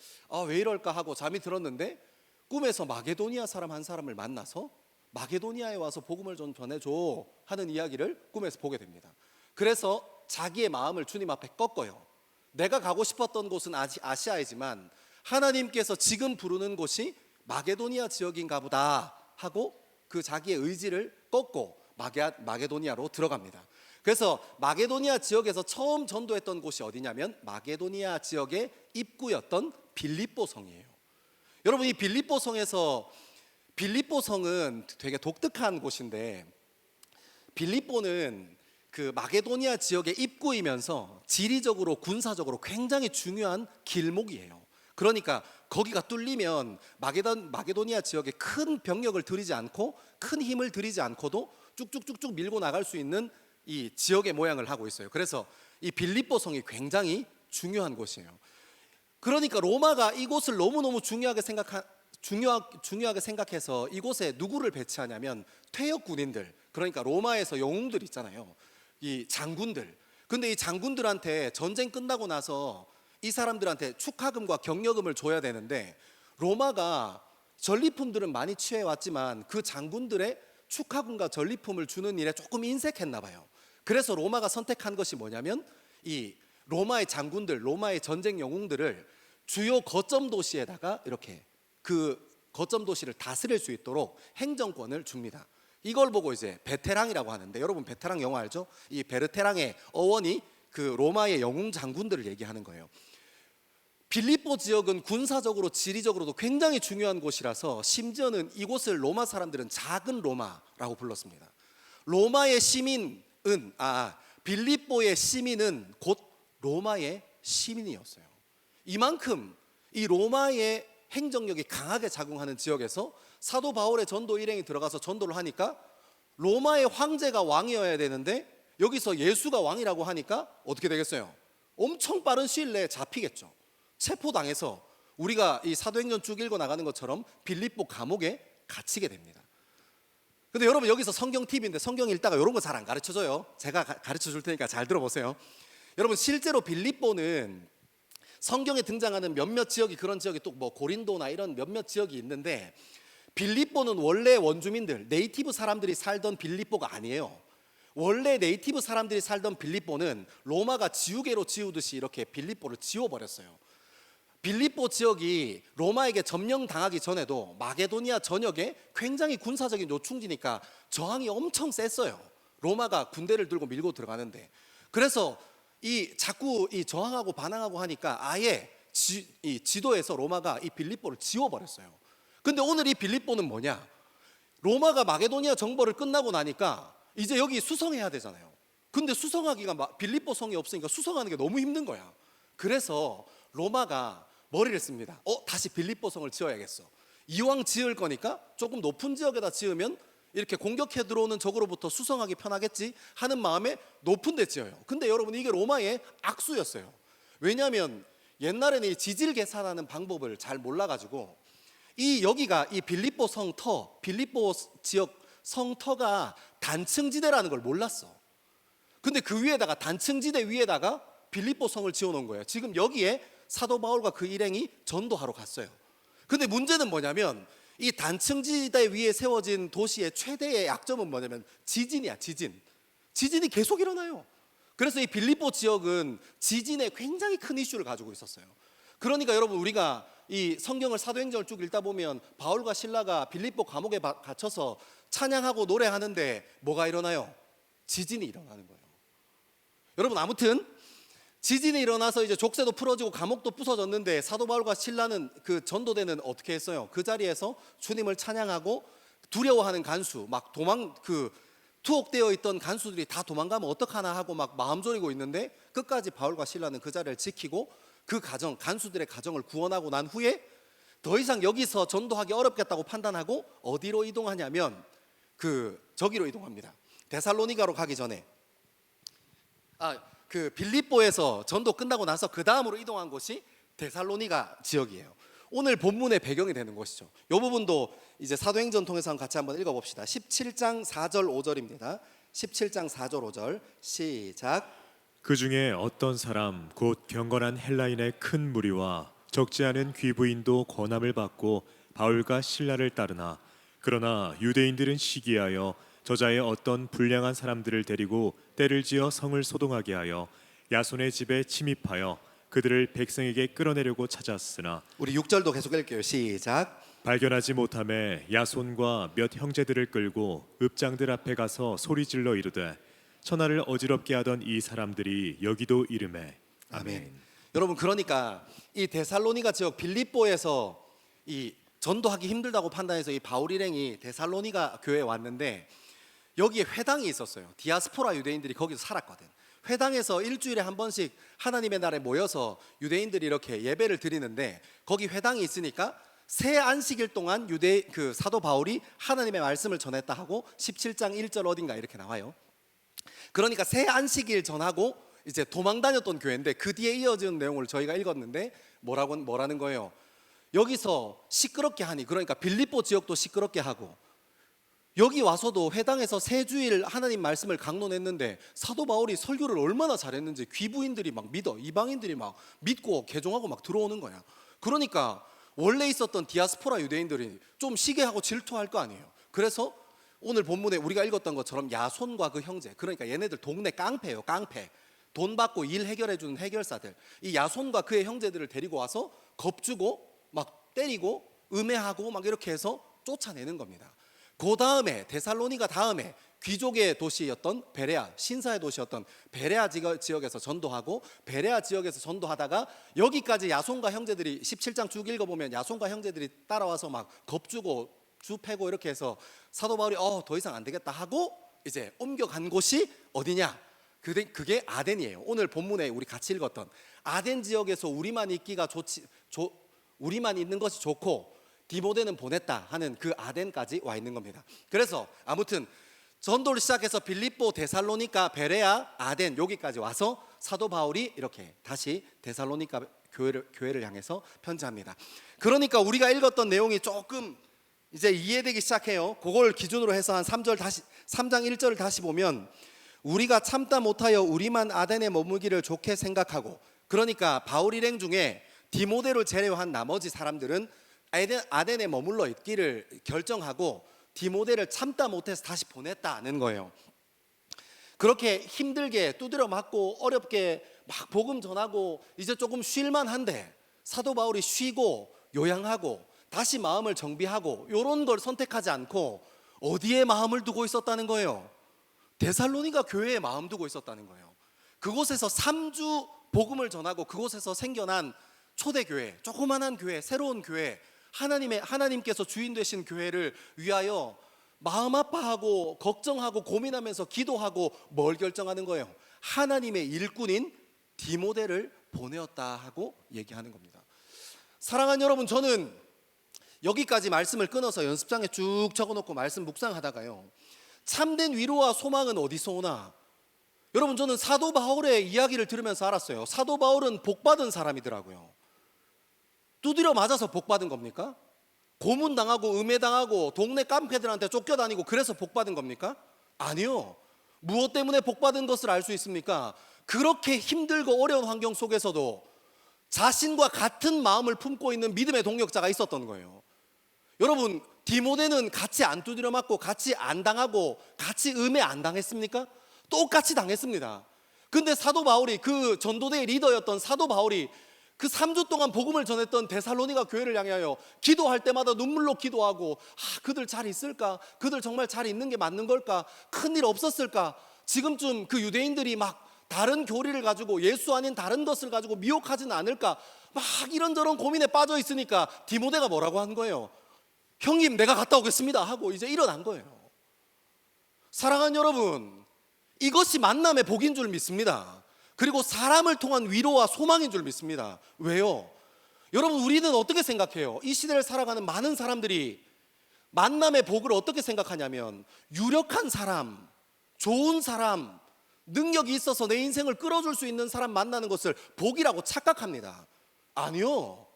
왜 이럴까 하고 잠이 들었는데 꿈에서 마게도니아 사람 한 사람을 만나서 마게도니아에 와서 복음을 좀 전해줘 하는 이야기를 꿈에서 보게 됩니다. 그래서 자기의 마음을 주님 앞에 꺾어요. 내가 가고 싶었던 곳은 아시아이지만 하나님께서 지금 부르는 곳이 마게도니아 지역인가 보다 하고 그 자기의 의지를 꺾고 마게도니아로 들어갑니다. 그래서 마게도니아 지역에서 처음 전도했던 곳이 어디냐면 마게도니아 지역의 입구였던 빌립보 성이에요. 여러분 이 빌립보 성은 되게 독특한 곳인데, 빌립보는 그 마게도니아 지역의 입구이면서 지리적으로 군사적으로 굉장히 중요한 길목이에요. 그러니까 거기가 뚫리면 마게도니아 지역에 큰 병력을 들이지 않고 큰 힘을 들이지 않고도 쭉쭉쭉쭉 밀고 나갈 수 있는 이 지역의 모양을 하고 있어요. 그래서 이 빌립보 성이 굉장히 중요한 곳이에요. 그러니까 로마가 이곳을 너무너무 중요하게 생각해서 이곳에 누구를 배치하냐면 퇴역 군인들, 그러니까 로마에서 영웅들 있잖아요. 이 장군들. 근데 이 장군들한테 전쟁 끝나고 나서 이 사람들한테 축하금과 격려금을 줘야 되는데 로마가 전리품들은 많이 취해왔지만 그 장군들의 축하금과 전리품을 주는 일에 조금 인색했나 봐요. 그래서 로마가 선택한 것이 뭐냐면 이 로마의 장군들, 로마의 전쟁 영웅들을 주요 거점 도시에다가 이렇게 그 거점 도시를 다스릴 수 있도록 행정권을 줍니다. 이걸 보고 이제 베테랑이라고 하는데, 여러분 베테랑 영화 알죠? 이 베르테랑의 어원이 그 로마의 영웅 장군들을 얘기하는 거예요. 빌립보 지역은 군사적으로 지리적으로도 굉장히 중요한 곳이라서 심지어는 이곳을 로마 사람들은 작은 로마라고 불렀습니다. 빌립보의 시민은 곧 로마의 시민이었어요. 이만큼 이 로마의 행정력이 강하게 작용하는 지역에서 사도 바울의 전도 일행이 들어가서 전도를 하니까 로마의 황제가 왕이어야 되는데 여기서 예수가 왕이라고 하니까 어떻게 되겠어요? 엄청 빠른 시일 내에 잡히겠죠. 체포당해서 우리가 이 사도행전 쭉 읽어 나가는 것처럼 빌립보 감옥에 갇히게 됩니다. 근데 여러분 여기서 성경 팁인데, 성경 읽다가 이런 거 잘 안 가르쳐줘요. 제가 가르쳐 줄 테니까 잘 들어보세요. 여러분 실제로 빌립보는 성경에 등장하는 몇몇 지역이, 그런 지역이 또 뭐 고린도나 이런 몇몇 지역이 있는데, 빌립보는 원래 원주민들, 네이티브 사람들이 살던 빌립보가 아니에요. 원래 네이티브 사람들이 살던 빌립보는 로마가 지우개로 지우듯이 이렇게 빌립보를 지워버렸어요. 빌립보 지역이 로마에게 점령당하기 전에도 마게도니아 전역에 굉장히 군사적인 요충지니까 저항이 엄청 셌어요. 로마가 군대를 들고 밀고 들어가는데, 그래서 자꾸 저항하고 반항하고 하니까 아예 이 지도에서 로마가 이 빌립보를 지워버렸어요. 근데 오늘 이 빌립보는 뭐냐? 로마가 마게도니아 정벌을 끝나고 나니까 이제 여기 수성해야 되잖아요. 근데 수성하기가 빌립보 성이 없으니까 수성하는 게 너무 힘든 거야. 그래서 로마가 머리를 씁니다. 다시 빌립보 성을 지어야겠어. 이왕 지을 거니까 조금 높은 지역에다 지으면 이렇게 공격해 들어오는 적으로부터 수성하기 편하겠지 하는 마음에 높은 데 지어요. 근데 여러분 이게 로마의 악수였어요. 왜냐하면 옛날에는 이 지질 계산하는 방법을 잘 몰라가지고 여기가 이 빌립보 성터, 빌립보 지역 성터가 단층지대라는 걸 몰랐어. 근데 그 위에다가 단층지대 위에다가 빌립보 성을 지어놓은 거예요. 지금 여기에 사도 바울과 그 일행이 전도하러 갔어요. 근데 문제는 뭐냐면 이 단층지대 위에 세워진 도시의 최대의 약점은 뭐냐면 지진이야. 지진이 계속 일어나요. 그래서 이 빌립보 지역은 지진에 굉장히 큰 이슈를 가지고 있었어요. 그러니까 여러분 우리가 이 성경을 사도행전을 쭉 읽다 보면 바울과 실라가 빌립보 감옥에 갇혀서 찬양하고 노래하는데 뭐가 일어나요? 지진이 일어나는 거예요. 여러분 아무튼 지진이 일어나서 이제 족쇄도 풀어지고 감옥도 부서졌는데 사도 바울과 실라는 그 전도대는 어떻게 했어요? 그 자리에서 주님을 찬양하고 두려워하는 간수, 막 투옥되어 있던 간수들이 다 도망가면 어떡하나 하고 막 마음 졸이고 있는데 끝까지 바울과 실라는 그 자리를 지키고 그 가정, 간수들의 가정을 구원하고 난 후에 더 이상 여기서 전도하기 어렵겠다고 판단하고 어디로 이동하냐면 저기로 이동합니다. 데살로니가로 가기 전에 빌립보에서 전도 끝나고 나서 그 다음으로 이동한 곳이 데살로니가 지역이에요. 오늘 본문의 배경이 되는 것이죠. 이 부분도 이제 사도행전 통해서 같이 한번 읽어봅시다. 17장 4절 5절입니다. 17장 4절 5절 시작. 그 중에 어떤 사람 곧 경건한 헬라인의 큰 무리와 적지 않은 귀부인도 권함을 받고 바울과 실라를 따르나 그러나 유대인들은 시기하여 저자의 어떤 불량한 사람들을 데리고 때를 지어 성을 소동하게 하여 야손의 집에 침입하여 그들을 백성에게 끌어내려고 찾았으나 우리 6절도 계속 읽게요. 시작. 발견하지 못함에 야손과 몇 형제들을 끌고 읍장들 앞에 가서 소리질러 이르되 천하를 어지럽게 하던 이 사람들이 여기도 이르매. 아멘. 여러분, 그러니까 이 데살로니가 지역 빌립보에서 이 전도하기 힘들다고 판단해서 이 바울 일행이 데살로니가 교회에 왔는데 여기에 회당이 있었어요. 디아스포라 유대인들이 거기서 살았거든. 회당에서 일주일에 한 번씩 하나님의 날에 모여서 유대인들이 이렇게 예배를 드리는데 거기 회당이 있으니까 새 안식일 동안 사도 바울이 하나님의 말씀을 전했다 하고 17장 1절 어딘가 이렇게 나와요. 그러니까 새 안식일 전하고 이제 도망 다녔던 교회인데 그 뒤에 이어지는 내용을 저희가 읽었는데 뭐라는 거예요? 여기서 시끄럽게 하니, 그러니까 빌립보 지역도 시끄럽게 하고 여기 와서도 회당에서 세 주일 하나님 말씀을 강론했는데 사도 바울이 설교를 얼마나 잘했는지 귀부인들이 막 믿어, 이방인들이 막 믿고 개종하고 막 들어오는 거야. 그러니까 원래 있었던 디아스포라 유대인들이 좀 시기하고 질투할 거 아니에요. 그래서 오늘 본문에 우리가 읽었던 것처럼 야손과 그 형제, 그러니까 얘네들 동네 깡패예요. 깡패, 돈 받고 일 해결해 주는 해결사들, 이 야손과 그의 형제들을 데리고 와서 겁주고 막 때리고 음해하고 막 이렇게 해서 쫓아내는 겁니다. 그 다음에 데살로니가 다음에 귀족의 도시였던 베레아, 신사의 도시였던 베레아 지역에서 전도하고, 베레아 지역에서 전도하다가 여기까지 야손과 형제들이 17장 쭉 읽어보면 야손과 형제들이 따라와서 막 겁주고 주 패고 이렇게 해서 사도 바울이 더 이상 안 되겠다 하고 이제 옮겨간 곳이 어디냐? 그게 아덴이에요. 오늘 본문에 우리 같이 읽었던 아덴 지역에서 우리만 있는 것이 좋고 디모데는 보냈다 하는 그 아덴까지 와 있는 겁니다. 그래서 아무튼 전도를 시작해서 빌립보, 데살로니가, 베레아, 아덴 여기까지 와서 사도 바울이 이렇게 다시 데살로니가 교회를 향해서 편지합니다. 그러니까 우리가 읽었던 내용이 조금 이제 이해되기 시작해요. 그걸 기준으로 해서 한 3장 1절을 다시 보면 우리가 참다 못하여 우리만 아덴에 머물기를 좋게 생각하고, 그러니까 바울 일행 중에 디모데를 제외한 나머지 사람들은 아덴에 머물러 있기를 결정하고 디모데를 참다 못해서 다시 보냈다는 거예요. 그렇게 힘들게 두드려 맞고 어렵게 막 복음 전하고 이제 조금 쉴만한데 사도 바울이 쉬고 요양하고 다시 마음을 정비하고 이런 걸 선택하지 않고 어디에 마음을 두고 있었다는 거예요? 데살로니가 교회에 마음 두고 있었다는 거예요. 그곳에서 3주 복음을 전하고 그곳에서 생겨난 초대교회, 조그만한 교회, 새로운 교회, 하나님께서 주인 되신 교회를 위하여 마음 아파하고 걱정하고 고민하면서 기도하고 뭘 결정하는 거예요? 하나님의 일꾼인 디모데를 보내었다 하고 얘기하는 겁니다. 사랑하는 여러분, 저는 여기까지 말씀을 끊어서 연습장에 쭉 적어놓고 말씀 묵상하다가요, 참된 위로와 소망은 어디서 오나? 여러분, 저는 사도 바울의 이야기를 들으면서 알았어요. 사도 바울은 복받은 사람이더라고요. 두드려 맞아서 복받은 겁니까? 고문당하고 음해당하고 동네 깡패들한테 쫓겨다니고 그래서 복받은 겁니까? 아니요. 무엇 때문에 복받은 것을 알 수 있습니까? 그렇게 힘들고 어려운 환경 속에서도 자신과 같은 마음을 품고 있는 믿음의 동력자가 있었던 거예요. 여러분, 디모데는 같이 안 두드려 맞고 같이 안 당하고 같이 음해 안 당했습니까? 똑같이 당했습니다. 근데 사도 바울이, 그 전도대의 리더였던 사도 바울이 그 3주 동안 복음을 전했던 데살로니가 교회를 향하여 기도할 때마다 눈물로 기도하고, 그들 잘 있을까? 그들 정말 잘 있는 게 맞는 걸까? 큰일 없었을까? 지금쯤 그 유대인들이 막 다른 교리를 가지고 예수 아닌 다른 것을 가지고 미혹하지는 않을까 막 이런저런 고민에 빠져 있으니까 디모데가 뭐라고 한 거예요? 형님 내가 갔다 오겠습니다 하고 이제 일어난 거예요. 사랑하는 여러분, 이것이 만남의 복인 줄 믿습니다. 그리고 사람을 통한 위로와 소망인 줄 믿습니다. 왜요? 여러분, 우리는 어떻게 생각해요? 이 시대를 살아가는 많은 사람들이 만남의 복을 어떻게 생각하냐면 유력한 사람, 좋은 사람, 능력이 있어서 내 인생을 끌어줄 수 있는 사람 만나는 것을 복이라고 착각합니다. 아니요.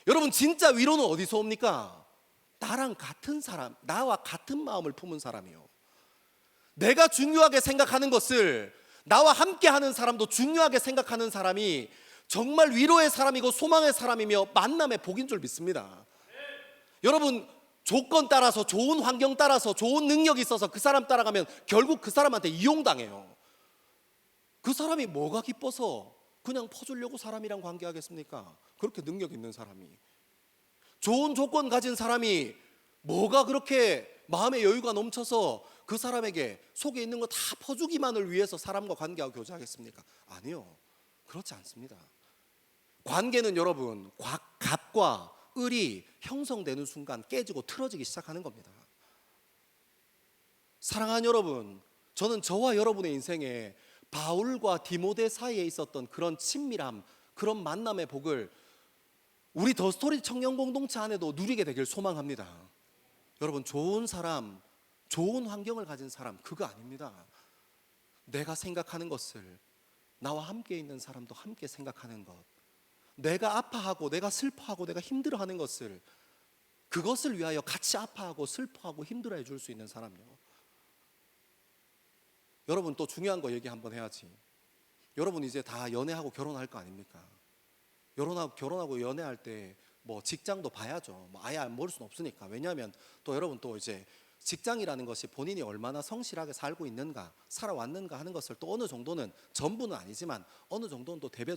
여러분, 진짜 위로는 어디서 옵니까? 나랑 같은 사람, 나와 같은 마음을 품은 사람이요. 내가 중요하게 생각하는 것을 나와 함께하는 사람도 중요하게 생각하는 사람이 정말 위로의 사람이고 소망의 사람이며 만남의 복인 줄 믿습니다. 여러분, 조건 따라서 좋은 환경 따라서 좋은 능력이 있어서 그 사람 따라가면 결국 그 사람한테 이용당해요. 그 사람이 뭐가 기뻐서 그냥 퍼주려고 사람이랑 관계하겠습니까? 그렇게 능력 있는 사람이. 좋은 조건 가진 사람이 뭐가 그렇게 마음의 여유가 넘쳐서 그 사람에게 속에 있는 거 다 퍼주기만을 위해서 사람과 관계하고 교제하겠습니까? 아니요, 그렇지 않습니다. 관계는 여러분, 갑과 을이 형성되는 순간 깨지고 틀어지기 시작하는 겁니다. 사랑하는 여러분, 저는 저와 여러분의 인생에 바울과 디모데 사이에 있었던 그런 친밀함, 그런 만남의 복을 우리 더스토리 청년 공동체 안에도 누리게 되길 소망합니다. 여러분, 좋은 사람, 좋은 환경을 가진 사람, 그거 아닙니다. 내가 생각하는 것을 나와 함께 있는 사람도 함께 생각하는 것, 내가 아파하고 내가 슬퍼하고 내가 힘들어하는 것을, 그것을 위하여 같이 아파하고 슬퍼하고 힘들어해 줄 수 있는 사람이요. 여러분, 또 중요한 거 얘기 한번 해야지. 여러분 이제 다 연애하고 결혼할 거 아닙니까? 결혼하고 연애할 때 뭐 직장도 봐야죠. 뭐 아예 안 모를 수는 없으니까. 왜냐하면 또 여러분 또 이제 직장이라는 것이 본인이 얼마나 성실하게 살고 있는가, 살아왔는가 하는 것을 또 어느 정도는, 전부는 아니지만 어느 정도는 또 대변해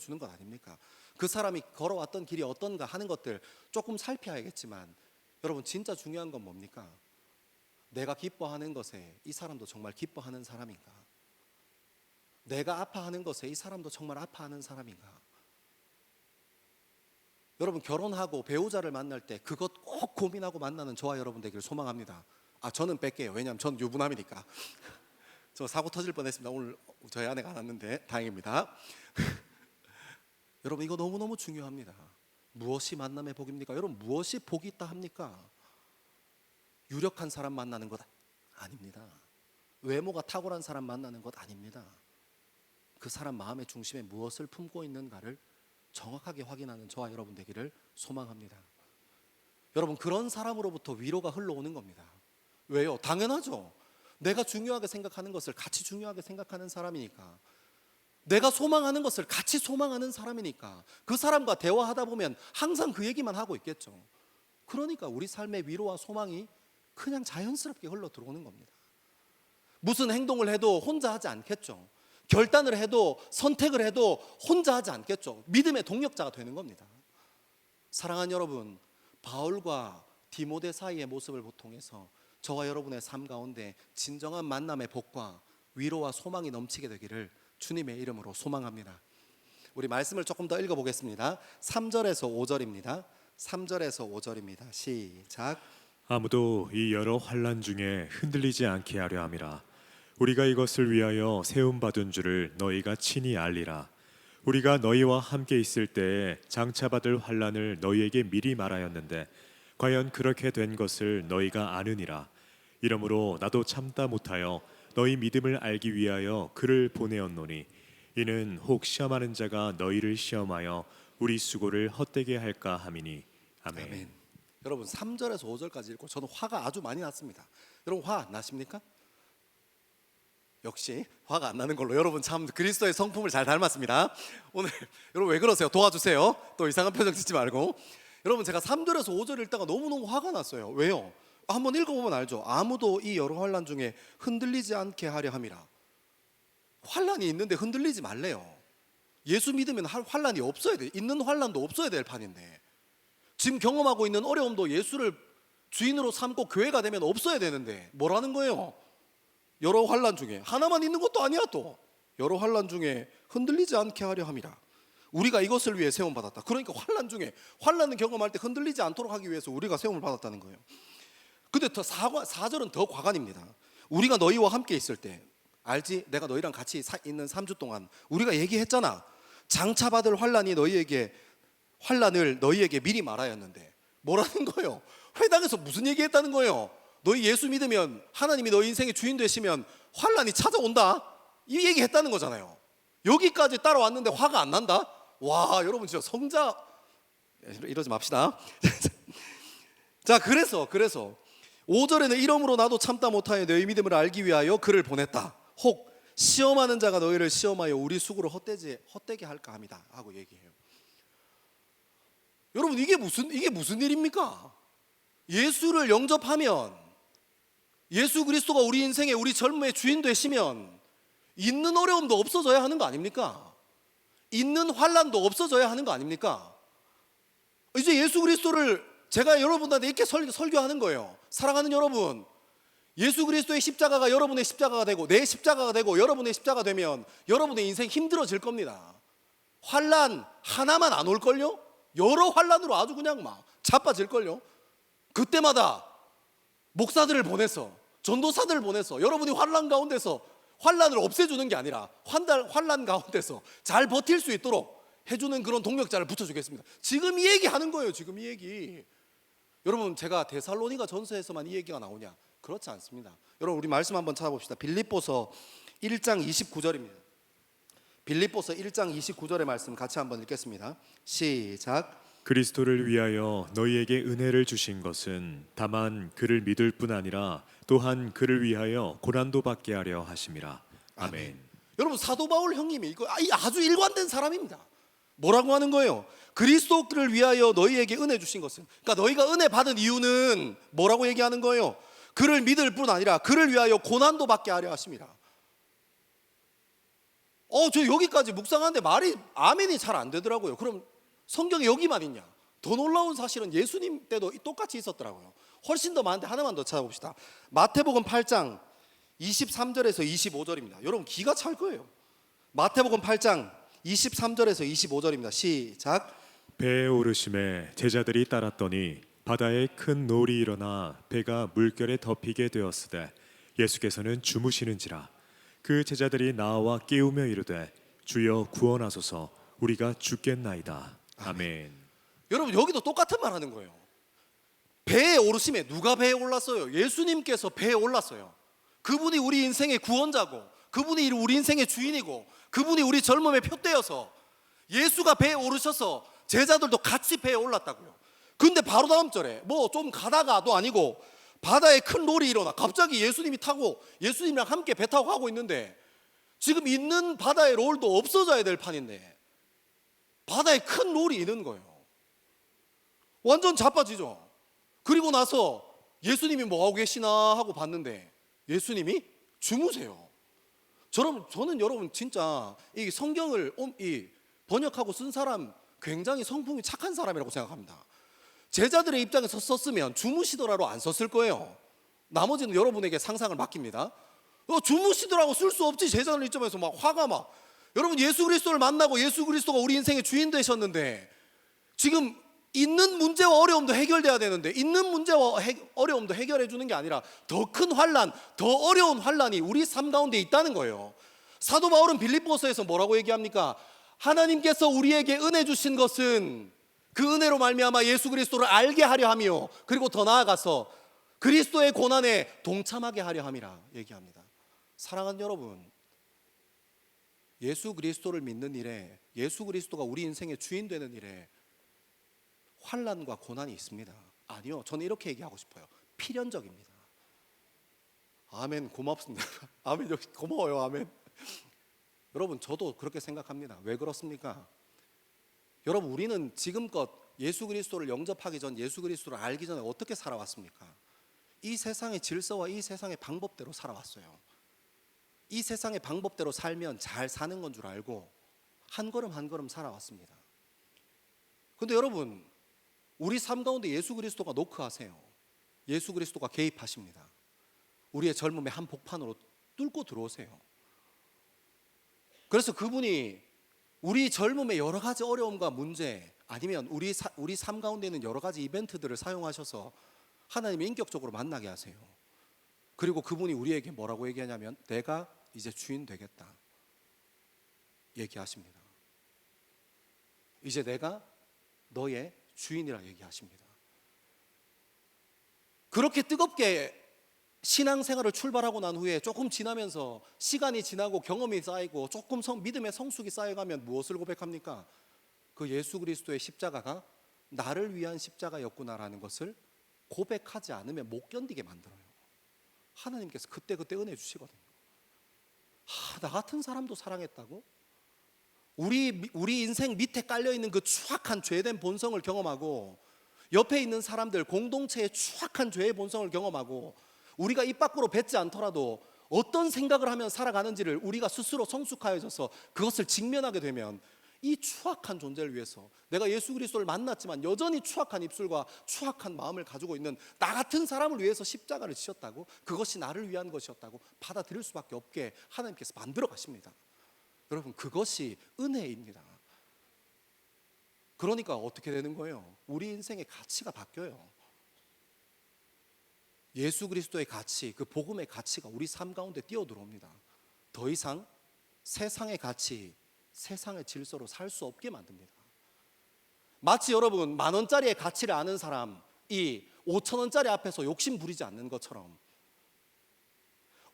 주는 것 아닙니까? 그 사람이 걸어왔던 길이 어떤가 하는 것들 조금 살펴야겠지만, 여러분 진짜 중요한 건 뭡니까? 내가 기뻐하는 것에 이 사람도 정말 기뻐하는 사람인가? 내가 아파하는 것에 이 사람도 정말 아파하는 사람인가? 여러분, 결혼하고 배우자를 만날 때 그것 꼭 고민하고 만나는 저와 여러분 되기를 소망합니다. 저는 뺄게요. 왜냐하면 전 유부남이니까. 저 사고 터질 뻔했습니다. 오늘 저희 아내가 안 왔는데 다행입니다. 여러분, 이거 너무너무 중요합니다. 무엇이 만남의 복입니까? 여러분, 무엇이 복이 있다 합니까? 유력한 사람 만나는 것 아닙니다. 외모가 탁월한 사람 만나는 것 아닙니다. 그 사람 마음의 중심에 무엇을 품고 있는가를 정확하게 확인하는 저와 여러분 되기를 소망합니다. 여러분, 그런 사람으로부터 위로가 흘러오는 겁니다. 왜요? 당연하죠. 내가 중요하게 생각하는 것을 같이 중요하게 생각하는 사람이니까, 내가 소망하는 것을 같이 소망하는 사람이니까 그 사람과 대화하다 보면 항상 그 얘기만 하고 있겠죠. 그러니까 우리 삶의 위로와 소망이 그냥 자연스럽게 흘러 들어오는 겁니다. 무슨 행동을 해도 혼자 하지 않겠죠. 결단을 해도 선택을 해도 혼자 하지 않겠죠. 믿음의 동력자가 되는 겁니다. 사랑하는 여러분, 바울과 디모데 사이의 모습을 통해서 저와 여러분의 삶 가운데 진정한 만남의 복과 위로와 소망이 넘치게 되기를 주님의 이름으로 소망합니다. 우리 말씀을 조금 더 읽어보겠습니다. 3절에서 5절입니다. 3절에서 5절입니다. 시작. 아무도 이 여러 환난 중에 흔들리지 않게 하려 함이라. 우리가 이것을 위하여 세움 받은 줄을 너희가 친히 알리라. 우리가 너희와 함께 있을 때에 장차 받을 환난을 너희에게 미리 말하였는데 과연 그렇게 된 것을 너희가 아느니라. 이러므로 나도 참다 못하여 너희 믿음을 알기 위하여 그를 보내었노니 이는 혹 시험하는 자가 너희를 시험하여 우리 수고를 헛되게 할까 함이니. 아멘. 아멘. 여러분, 3절에서 5절까지 읽고 저는 화가 아주 많이 났습니다. 여러분, 화 안 나십니까? 역시 화가 안 나는 걸로. 여러분 참 그리스도의 성품을 잘 닮았습니다. 오늘 여러분 왜 그러세요? 도와주세요. 또 이상한 표정 짓지 말고. 여러분, 제가 3절에서 5절 읽다가 너무너무 화가 났어요. 왜요? 한번 읽어보면 알죠. 아무도 이 여러 환난 중에 흔들리지 않게 하려 함이라. 환난이 있는데 흔들리지 말래요. 예수 믿으면 환난이 없어야 돼. 있는 환난도 없어야 될 판인데, 지금 경험하고 있는 어려움도 예수를 주인으로 삼고 교회가 되면 없어야 되는데 뭐라는 거예요? 여러 환난 중에 하나만 있는 것도 아니야. 또 여러 환난 중에 흔들리지 않게 하려 함이라. 우리가 이것을 위해 세움 받았다. 그러니까 환난 중에 환난을 경험할 때 흔들리지 않도록 하기 위해서 우리가 세움을 받았다는 거예요. 근데 더 4절은 더 과관입니다. 우리가 너희와 함께 있을 때, 알지? 내가 너희랑 같이 있는 3주 동안 우리가 얘기했잖아. 장차 받을 환난을 너희에게 미리 말하였는데, 뭐라는 거예요? 회당에서 무슨 얘기했다는 거예요? 너희 예수 믿으면, 하나님이 너희 인생의 주인 되시면 환난이 찾아온다, 이 얘기했다는 거잖아요. 여기까지 따라왔는데 화가 안 난다? 와, 여러분 진짜 성자, 이러지 맙시다. 자, 그래서 5절에는 이러므로 나도 참다 못하여 너희 믿음을 알기 위하여 그를 보냈다. 혹 시험하는 자가 너희를 시험하여 우리 수고를 헛되게 할까 함이다 하고 얘기해요. 여러분, 이게 무슨 일입니까? 예수를 영접하면, 예수 그리스도가 우리 인생의, 우리 젊음의 주인 되시면 있는 어려움도 없어져야 하는 거 아닙니까? 있는 환난도 없어져야 하는 거 아닙니까? 이제 예수 그리스도를 제가 여러분한테 이렇게 설교하는 거예요. 사랑하는 여러분, 예수 그리스도의 십자가가 여러분의 십자가가 되고 내 십자가가 되고 여러분의 십자가 되면 여러분의 인생 힘들어질 겁니다. 환난 하나만 안 올걸요? 여러 환난으로 아주 그냥 막 자빠질걸요? 그때마다 목사들을 보내서, 전도사들을 보내서 여러분이 환난 가운데서 환난을 없애주는 게 아니라 환난 가운데서 잘 버틸 수 있도록 해주는 그런 동력자를 붙여주겠습니다. 지금 이 얘기 하는 거예요. 지금 이 얘기. 여러분, 제가 데살로니가 전서에서만 이 얘기가 나오냐? 그렇지 않습니다. 여러분, 우리 말씀 한번 찾아봅시다. 빌립보서 1장 29절입니다. 빌립보서 1장 29절의 말씀 같이 한번 읽겠습니다. 시작. 그리스도를 위하여 너희에게 은혜를 주신 것은 다만 그를 믿을 뿐 아니라 또한 그를 위하여 고난도 받게 하려 하심이라. 아멘. 여러분, 사도 바울 형님이 이거 아주 일관된 사람입니다. 뭐라고 하는 거예요? 그리스도를 위하여 너희에게 은혜 주신 것은, 그러니까 너희가 은혜 받은 이유는 뭐라고 얘기하는 거예요? 그를 믿을 뿐 아니라 그를 위하여 고난도 받게 하려 하심이라. 저 여기까지 묵상하는데 말이 아멘이 잘 안 되더라고요. 그럼 성경에 여기만 있냐? 더 놀라운 사실은 예수님 때도 똑같이 있었더라고요. 훨씬 더 많은데 하나만 더 찾아봅시다. 마태복음 8장 23절에서 25절입니다. 여러분, 기가 찰 거예요. 마태복음 8장 23절에서 25절입니다. 시작. 배에 오르심에 제자들이 따랐더니 바다에 큰 놀이 일어나 배가 물결에 덮이게 되었으되 예수께서는 주무시는지라. 그 제자들이 나와 깨우며 이르되 주여 구원하소서, 우리가 죽겠나이다. 아멘. 여러분, 여기도 똑같은 말 하는 거예요. 배에 오르심에, 누가 배에 올랐어요? 예수님께서 배에 올랐어요. 그분이 우리 인생의 구원자고, 그분이 우리 인생의 주인이고, 그분이 우리 젊음의 표대여서 예수가 배에 오르셔서 제자들도 같이 배에 올랐다고요. 근데 바로 다음 절에 뭐 좀 가다가도 아니고 바다에 큰 놀이 일어나 갑자기 예수님이 타고 예수님이랑 함께 배 타고 가고 있는데, 지금 있는 바다의 롤도 없어져야 될 판인데 바다에 큰 놀이 있는 거예요. 완전 자빠지죠. 그리고 나서 예수님이 뭐하고 계시나 하고 봤는데 예수님이 주무세요. 저는 여러분 진짜 이 성경을 번역하고 쓴 사람 굉장히 성품이 착한 사람이라고 생각합니다. 제자들의 입장에서 썼으면 주무시더라로 안 썼을 거예요. 나머지는 여러분에게 상상을 맡깁니다. 주무시더라고 쓸 수 없지. 제자들 입장에서 막 화가 막. 여러분, 예수 그리스도를 만나고 예수 그리스도가 우리 인생의 주인 되셨는데 지금 있는 문제와 어려움도 해결돼야 되는데 있는 문제와 어려움도 해결해 주는 게 아니라 더 큰 환난, 더 어려운 환난이 우리 삶 가운데 있다는 거예요. 사도 바울은 빌립보서에서 뭐라고 얘기합니까? 하나님께서 우리에게 은혜 주신 것은 그 은혜로 말미암아 예수 그리스도를 알게 하려 하며, 그리고 더 나아가서 그리스도의 고난에 동참하게 하려 함이라 얘기합니다. 사랑하는 여러분, 예수 그리스도를 믿는 일에, 예수 그리스도가 우리 인생의 주인 되는 일에 환난과 고난이 있습니다. 아니요, 저는 이렇게 얘기하고 싶어요. 필연적입니다. 아멘. 고맙습니다. 아멘. 고마워요. 아멘. 여러분, 저도 그렇게 생각합니다. 왜 그렇습니까? 여러분, 우리는 지금껏 예수 그리스도를 영접하기 전, 예수 그리스도를 알기 전에 어떻게 살아왔습니까? 이 세상의 질서와 이 세상의 방법대로 살아왔어요. 이 세상의 방법대로 살면 잘 사는 건 줄 알고 한 걸음 한 걸음 살아왔습니다. 근데 여러분, 우리 삶 가운데 예수 그리스도가 노크하세요. 예수 그리스도가 개입하십니다. 우리의 젊음의 한 복판으로 뚫고 들어오세요. 그래서 그분이 우리 젊음의 여러 가지 어려움과 문제, 아니면 우리 삶 가운데 있는 여러 가지 이벤트들을 사용하셔서 하나님이 인격적으로 만나게 하세요. 그리고 그분이 우리에게 뭐라고 얘기하냐면 내가 이제 주인 되겠다 얘기하십니다. 이제 내가 너의 주인이라 얘기하십니다. 그렇게 뜨겁게 신앙생활을 출발하고 난 후에 조금 지나면서 시간이 지나고 경험이 쌓이고 조금 믿음의 성숙이 쌓여가면 무엇을 고백합니까? 그 예수 그리스도의 십자가가 나를 위한 십자가였구나라는 것을 고백하지 않으면 못 견디게 만들어요. 하나님께서 그때 은혜 주시거든요. 나 같은 사람도 사랑했다고? 우리 인생 밑에 깔려있는 그 추악한 죄된 본성을 경험하고, 옆에 있는 사람들 공동체의 추악한 죄의 본성을 경험하고, 우리가 입 밖으로 뱉지 않더라도 어떤 생각을 하면 살아가는지를 우리가 스스로 성숙하여져서 그것을 직면하게 되면 이 추악한 존재를 위해서 내가 예수 그리스도를 만났지만 여전히 추악한 입술과 추악한 마음을 가지고 있는 나 같은 사람을 위해서 십자가를 지셨다고, 그것이 나를 위한 것이었다고 받아들일 수밖에 없게 하나님께서 만들어 가십니다. 여러분, 그것이 은혜입니다. 그러니까 어떻게 되는 거예요? 우리 인생의 가치가 바뀌어요. 예수 그리스도의 가치, 그 복음의 가치가 우리 삶 가운데 뛰어들어옵니다. 더 이상 세상의 가치, 세상의 질서로 살 수 없게 만듭니다. 마치 여러분 10,000원짜리의 가치를 아는 사람이 5,000원짜리 앞에서 욕심 부리지 않는 것처럼,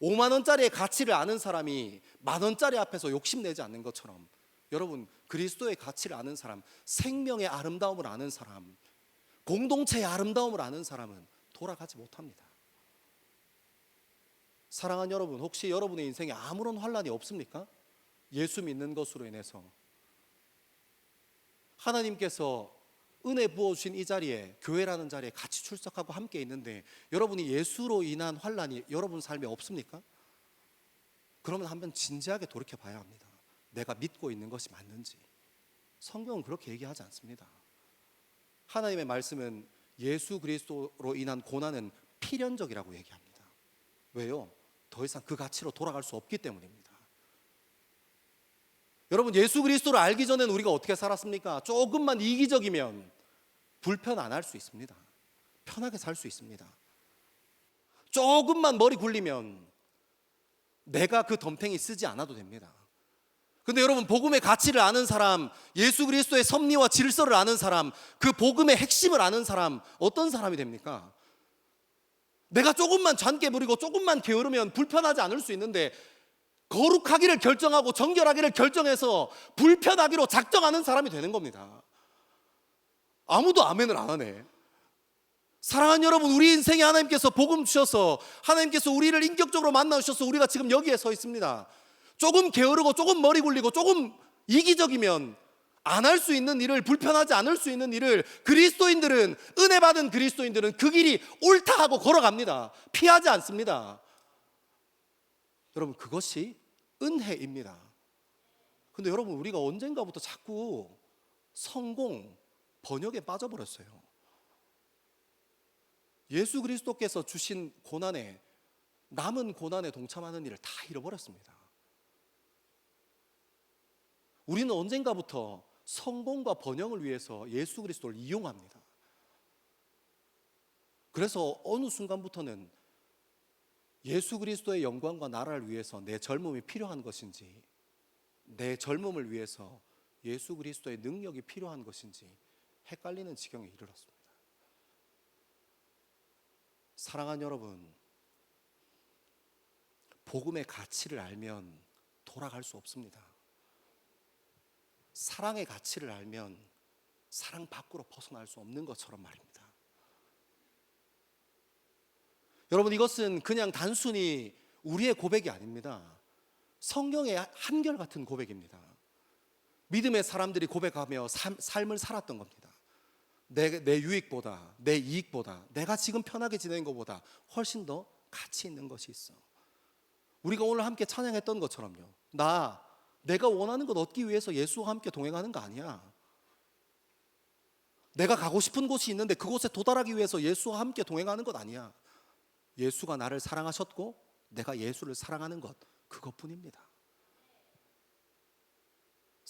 50,000원짜리의 가치를 아는 사람이 10,000원짜리 앞에서 욕심내지 않는 것처럼, 여러분 그리스도의 가치를 아는 사람, 생명의 아름다움을 아는 사람, 공동체의 아름다움을 아는 사람은 돌아가지 못합니다. 사랑하는 여러분, 혹시 여러분의 인생에 아무런 환란이 없습니까? 예수 믿는 것으로 인해서 하나님께서 은혜 부어주신 이 자리에, 교회라는 자리에 같이 출석하고 함께 있는데 여러분이 예수로 인한 환란이 여러분 삶에 없습니까? 그러면 한번 진지하게 돌이켜 봐야 합니다. 내가 믿고 있는 것이 맞는지. 성경은 그렇게 얘기하지 않습니다. 하나님의 말씀은 예수 그리스도로 인한 고난은 필연적이라고 얘기합니다. 왜요? 더 이상 그 가치로 돌아갈 수 없기 때문입니다. 여러분, 예수 그리스도를 알기 전에는 우리가 어떻게 살았습니까? 조금만 이기적이면 불편 안 할 수 있습니다. 편하게 살 수 있습니다. 조금만 머리 굴리면 내가 그 덤탱이 쓰지 않아도 됩니다. 근데 여러분, 복음의 가치를 아는 사람, 예수 그리스도의 섭리와 질서를 아는 사람, 그 복음의 핵심을 아는 사람, 어떤 사람이 됩니까? 내가 조금만 잔깨 부리고 조금만 게으르면 불편하지 않을 수 있는데, 거룩하기를 결정하고 정결하기를 결정해서 불편하기로 작정하는 사람이 되는 겁니다. 아무도 아멘을 안 하네. 사랑하는 여러분, 우리 인생에 하나님께서 복음 주셔서, 하나님께서 우리를 인격적으로 만나 주셔서 우리가 지금 여기에 서 있습니다. 조금 게으르고 조금 머리 굴리고 조금 이기적이면 안 할 수 있는 일을, 불편하지 않을 수 있는 일을 그리스도인들은, 은혜 받은 그리스도인들은 그 길이 옳다 하고 걸어갑니다. 피하지 않습니다. 여러분, 그것이 은혜입니다. 근데 여러분, 우리가 언젠가부터 자꾸 성공, 번역에 빠져버렸어요. 예수 그리스도께서 주신 고난에, 남은 고난에 동참하는 일을 다 잃어버렸습니다. 우리는 언젠가부터 성공과 번영을 위해서 예수 그리스도를 이용합니다. 그래서 어느 순간부터는 예수 그리스도의 영광과 나라를 위해서 내 젊음이 필요한 것인지, 내 젊음을 위해서 예수 그리스도의 능력이 필요한 것인지 헷갈리는 지경에 이르렀습니다. 사랑하는 여러분, 복음의 가치를 알면 돌아갈 수 없습니다. 사랑의 가치를 알면 사랑 밖으로 벗어날 수 없는 것처럼 말입니다. 여러분, 이것은 그냥 단순히 우리의 고백이 아닙니다. 성경의 한결같은 고백입니다. 믿음의 사람들이 고백하며 삶을 살았던 겁니다. 내 유익보다, 내 이익보다, 내가 지금 편하게 지내는 것보다 훨씬 더 가치 있는 것이 있어. 우리가 오늘 함께 찬양했던 것처럼요, 내가 원하는 것 얻기 위해서 예수와 함께 동행하는 거 아니야. 내가 가고 싶은 곳이 있는데 그곳에 도달하기 위해서 예수와 함께 동행하는 것 아니야. 예수가 나를 사랑하셨고 내가 예수를 사랑하는 것, 그것뿐입니다.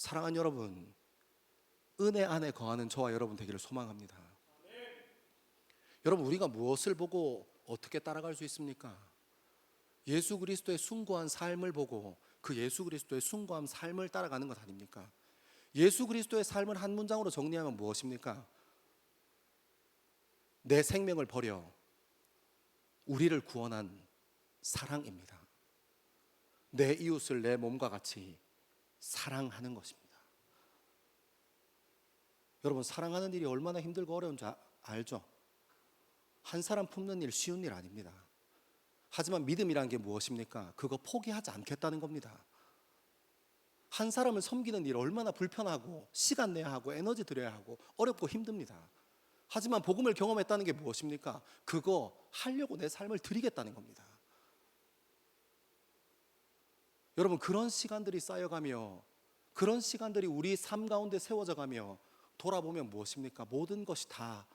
사랑하는 여러분, 은혜 안에 거하는 저와 여러분 되기를 소망합니다. 여러분, 우리가 무엇을 보고 어떻게 따라갈 수 있습니까? 예수 그리스도의 숭고한 삶을 보고 그 예수 그리스도의 숭고한 삶을 따라가는 것 아닙니까? 예수 그리스도의 삶을 한 문장으로 정리하면 무엇입니까? 내 생명을 버려 우리를 구원한 사랑입니다. 내 이웃을 내 몸과 같이 사랑하는 것입니다. 여러분, 사랑하는 일이 얼마나 힘들고 어려운지 알죠? 한 사람 품는 일 쉬운 일 아닙니다. 하지만 믿음이란 게 무엇입니까? 그거 포기하지 않겠다는 겁니다. 한 사람을 섬기는 일 얼마나 불편하고 시간 내야 하고 에너지 들여야 하고 어렵고 힘듭니다. 하지만 복음을 경험했다는 게 무엇입니까? 그거 하려고 내 삶을 드리겠다는 겁니다. 여러분, 그런 시간들이 쌓여가며 그런 시간들이 우리 삶 가운데 세워져 가며 돌아보면 무엇입니까? 모든 것이 다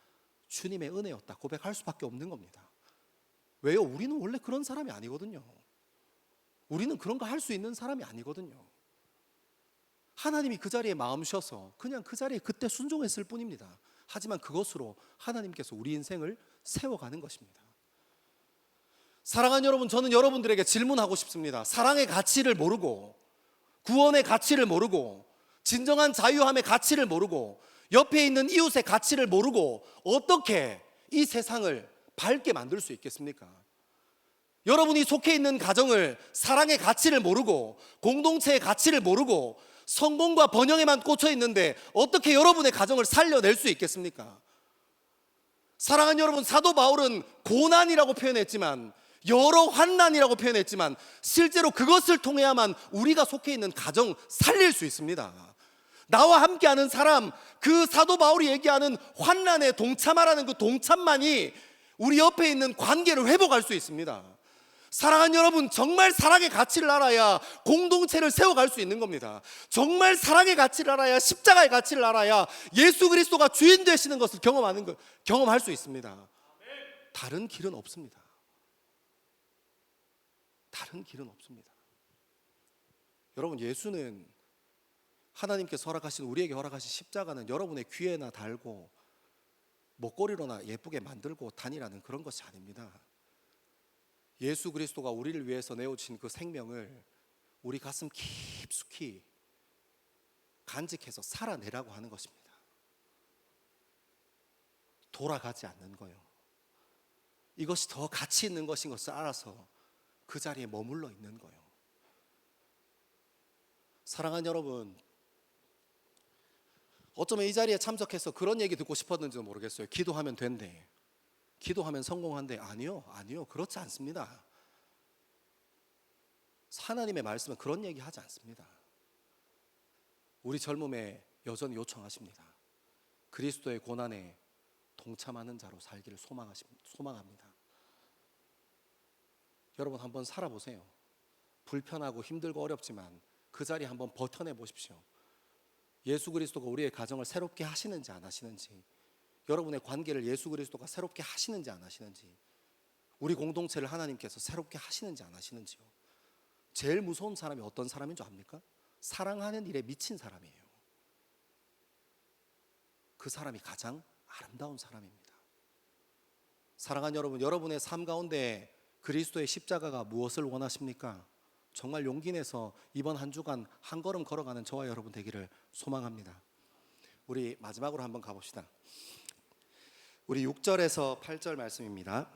주님의 은혜였다 고백할 수밖에 없는 겁니다. 왜요? 우리는 원래 그런 사람이 아니거든요. 우리는 그런 거 할 수 있는 사람이 아니거든요. 하나님이 그 자리에 마음 쉬어서 그냥 그 자리에 그때 순종했을 뿐입니다. 하지만 그것으로 하나님께서 우리 인생을 세워가는 것입니다. 사랑하는 여러분, 저는 여러분들에게 질문하고 싶습니다. 사랑의 가치를 모르고, 구원의 가치를 모르고, 진정한 자유함의 가치를 모르고, 옆에 있는 이웃의 가치를 모르고 어떻게 이 세상을 밝게 만들 수 있겠습니까? 여러분이 속해 있는 가정을 사랑의 가치를 모르고 공동체의 가치를 모르고 성공과 번영에만 꽂혀 있는데 어떻게 여러분의 가정을 살려낼 수 있겠습니까? 사랑하는 여러분, 사도 바울은 고난이라고 표현했지만, 여러 환난이라고 표현했지만 실제로 그것을 통해야만 우리가 속해 있는 가정 살릴 수 있습니다. 나와 함께하는 사람, 그 사도 바울이 얘기하는 환난에 동참하라는 그 동참만이 우리 옆에 있는 관계를 회복할 수 있습니다. 사랑하는 여러분, 정말 사랑의 가치를 알아야 공동체를 세워갈 수 있는 겁니다. 정말 사랑의 가치를 알아야, 십자가의 가치를 알아야 예수 그리스도가 주인 되시는 것을 경험할 수 있습니다. 다른 길은 없습니다. 다른 길은 없습니다. 여러분, 예수는 하나님께서 허락하신, 우리에게 허락하신 십자가는 여러분의 귀에나 달고 목걸이로나 예쁘게 만들고 다니라는 그런 것이 아닙니다. 예수 그리스도가 우리를 위해서 내어주신 그 생명을 우리 가슴 깊숙이 간직해서 살아내라고 하는 것입니다. 돌아가지 않는 거요. 이것이 더 가치 있는 것인 것을 알아서 그 자리에 머물러 있는 거요. 사랑하는 여러분, 어쩌면 이 자리에 참석해서 그런 얘기 듣고 싶었는지도 모르겠어요. 기도하면 된대, 기도하면 성공한대. 아니요, 그렇지 않습니다. 하나님의 말씀은 그런 얘기 하지 않습니다. 우리 젊음에 여전히 요청하십니다. 그리스도의 고난에 동참하는 자로 살기를 소망합니다. 여러분, 한번 살아보세요. 불편하고 힘들고 어렵지만 그 자리에 한번 버텨내 보십시오. 예수 그리스도가 우리의 가정을 새롭게 하시는지 안 하시는지, 여러분의 관계를 예수 그리스도가 새롭게 하시는지 안 하시는지, 우리 공동체를 하나님께서 새롭게 하시는지 안 하시는지요. 제일 무서운 사람이 어떤 사람인 줄 압니까? 사랑하는 일에 미친 사람이에요. 그 사람이 가장 아름다운 사람입니다. 사랑하는 여러분, 여러분의 삶 가운데 그리스도의 십자가가 무엇을 원하십니까? 정말 용기 내서 이번 한 주간 한 걸음 걸어가는 저와 여러분 되기를 소망합니다. 우리 마지막으로 한번 가봅시다. 우리 6절에서 8절 말씀입니다.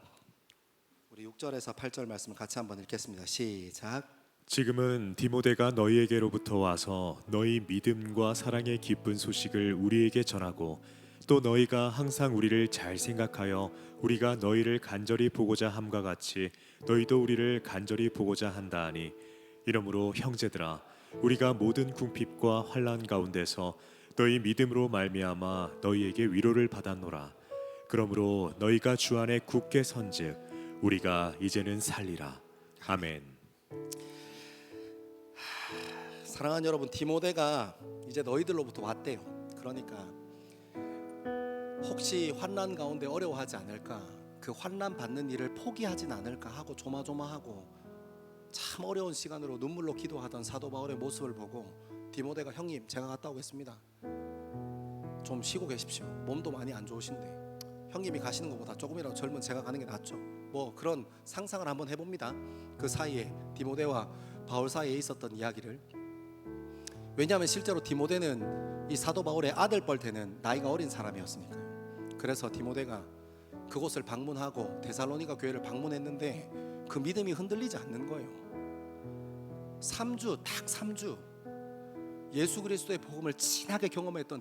우리 6절에서 8절 말씀을 같이 한번 읽겠습니다. 시작. 지금은 디모데가 너희에게로부터 와서 너희 믿음과 사랑의 기쁜 소식을 우리에게 전하고, 또 너희가 항상 우리를 잘 생각하여 우리가 너희를 간절히 보고자 함과 같이 너희도 우리를 간절히 보고자 한다 하니, 이러므로 형제들아, 우리가 모든 궁핍과 환난 가운데서 너희 믿음으로 말미암아 너희에게 위로를 받았노라. 그러므로 너희가 주 안에 굳게 선즉 우리가 이제는 살리라. 아멘. 사랑하는 여러분, 디모데가 이제 너희들로부터 왔대요. 그러니까 혹시 환난 가운데 어려워하지 않을까, 그 환난 받는 일을 포기하진 않을까 하고 조마조마하고 참 어려운 시간으로 눈물로 기도하던 사도 바울의 모습을 보고 디모데가 형님 제가 갔다 오겠습니다. 좀 쉬고 계십시오. 몸도 많이 안 좋으신데 형님이 가시는 것보다 조금이라도 젊은 제가 가는 게 낫죠. 뭐 그런 상상을 한번 해봅니다. 그 사이에 디모데와 바울 사이에 있었던 이야기를. 왜냐하면 실제로 디모데는 이 사도 바울의 아들뻘 되는 나이가 어린 사람이었으니까요. 그래서 디모데가 그곳을 방문하고 데살로니가 교회를 방문했는데 그 믿음이 흔들리지 않는 거예요. 3주, 딱 3주 예수 그리스도의 복음을 진하게 경험했던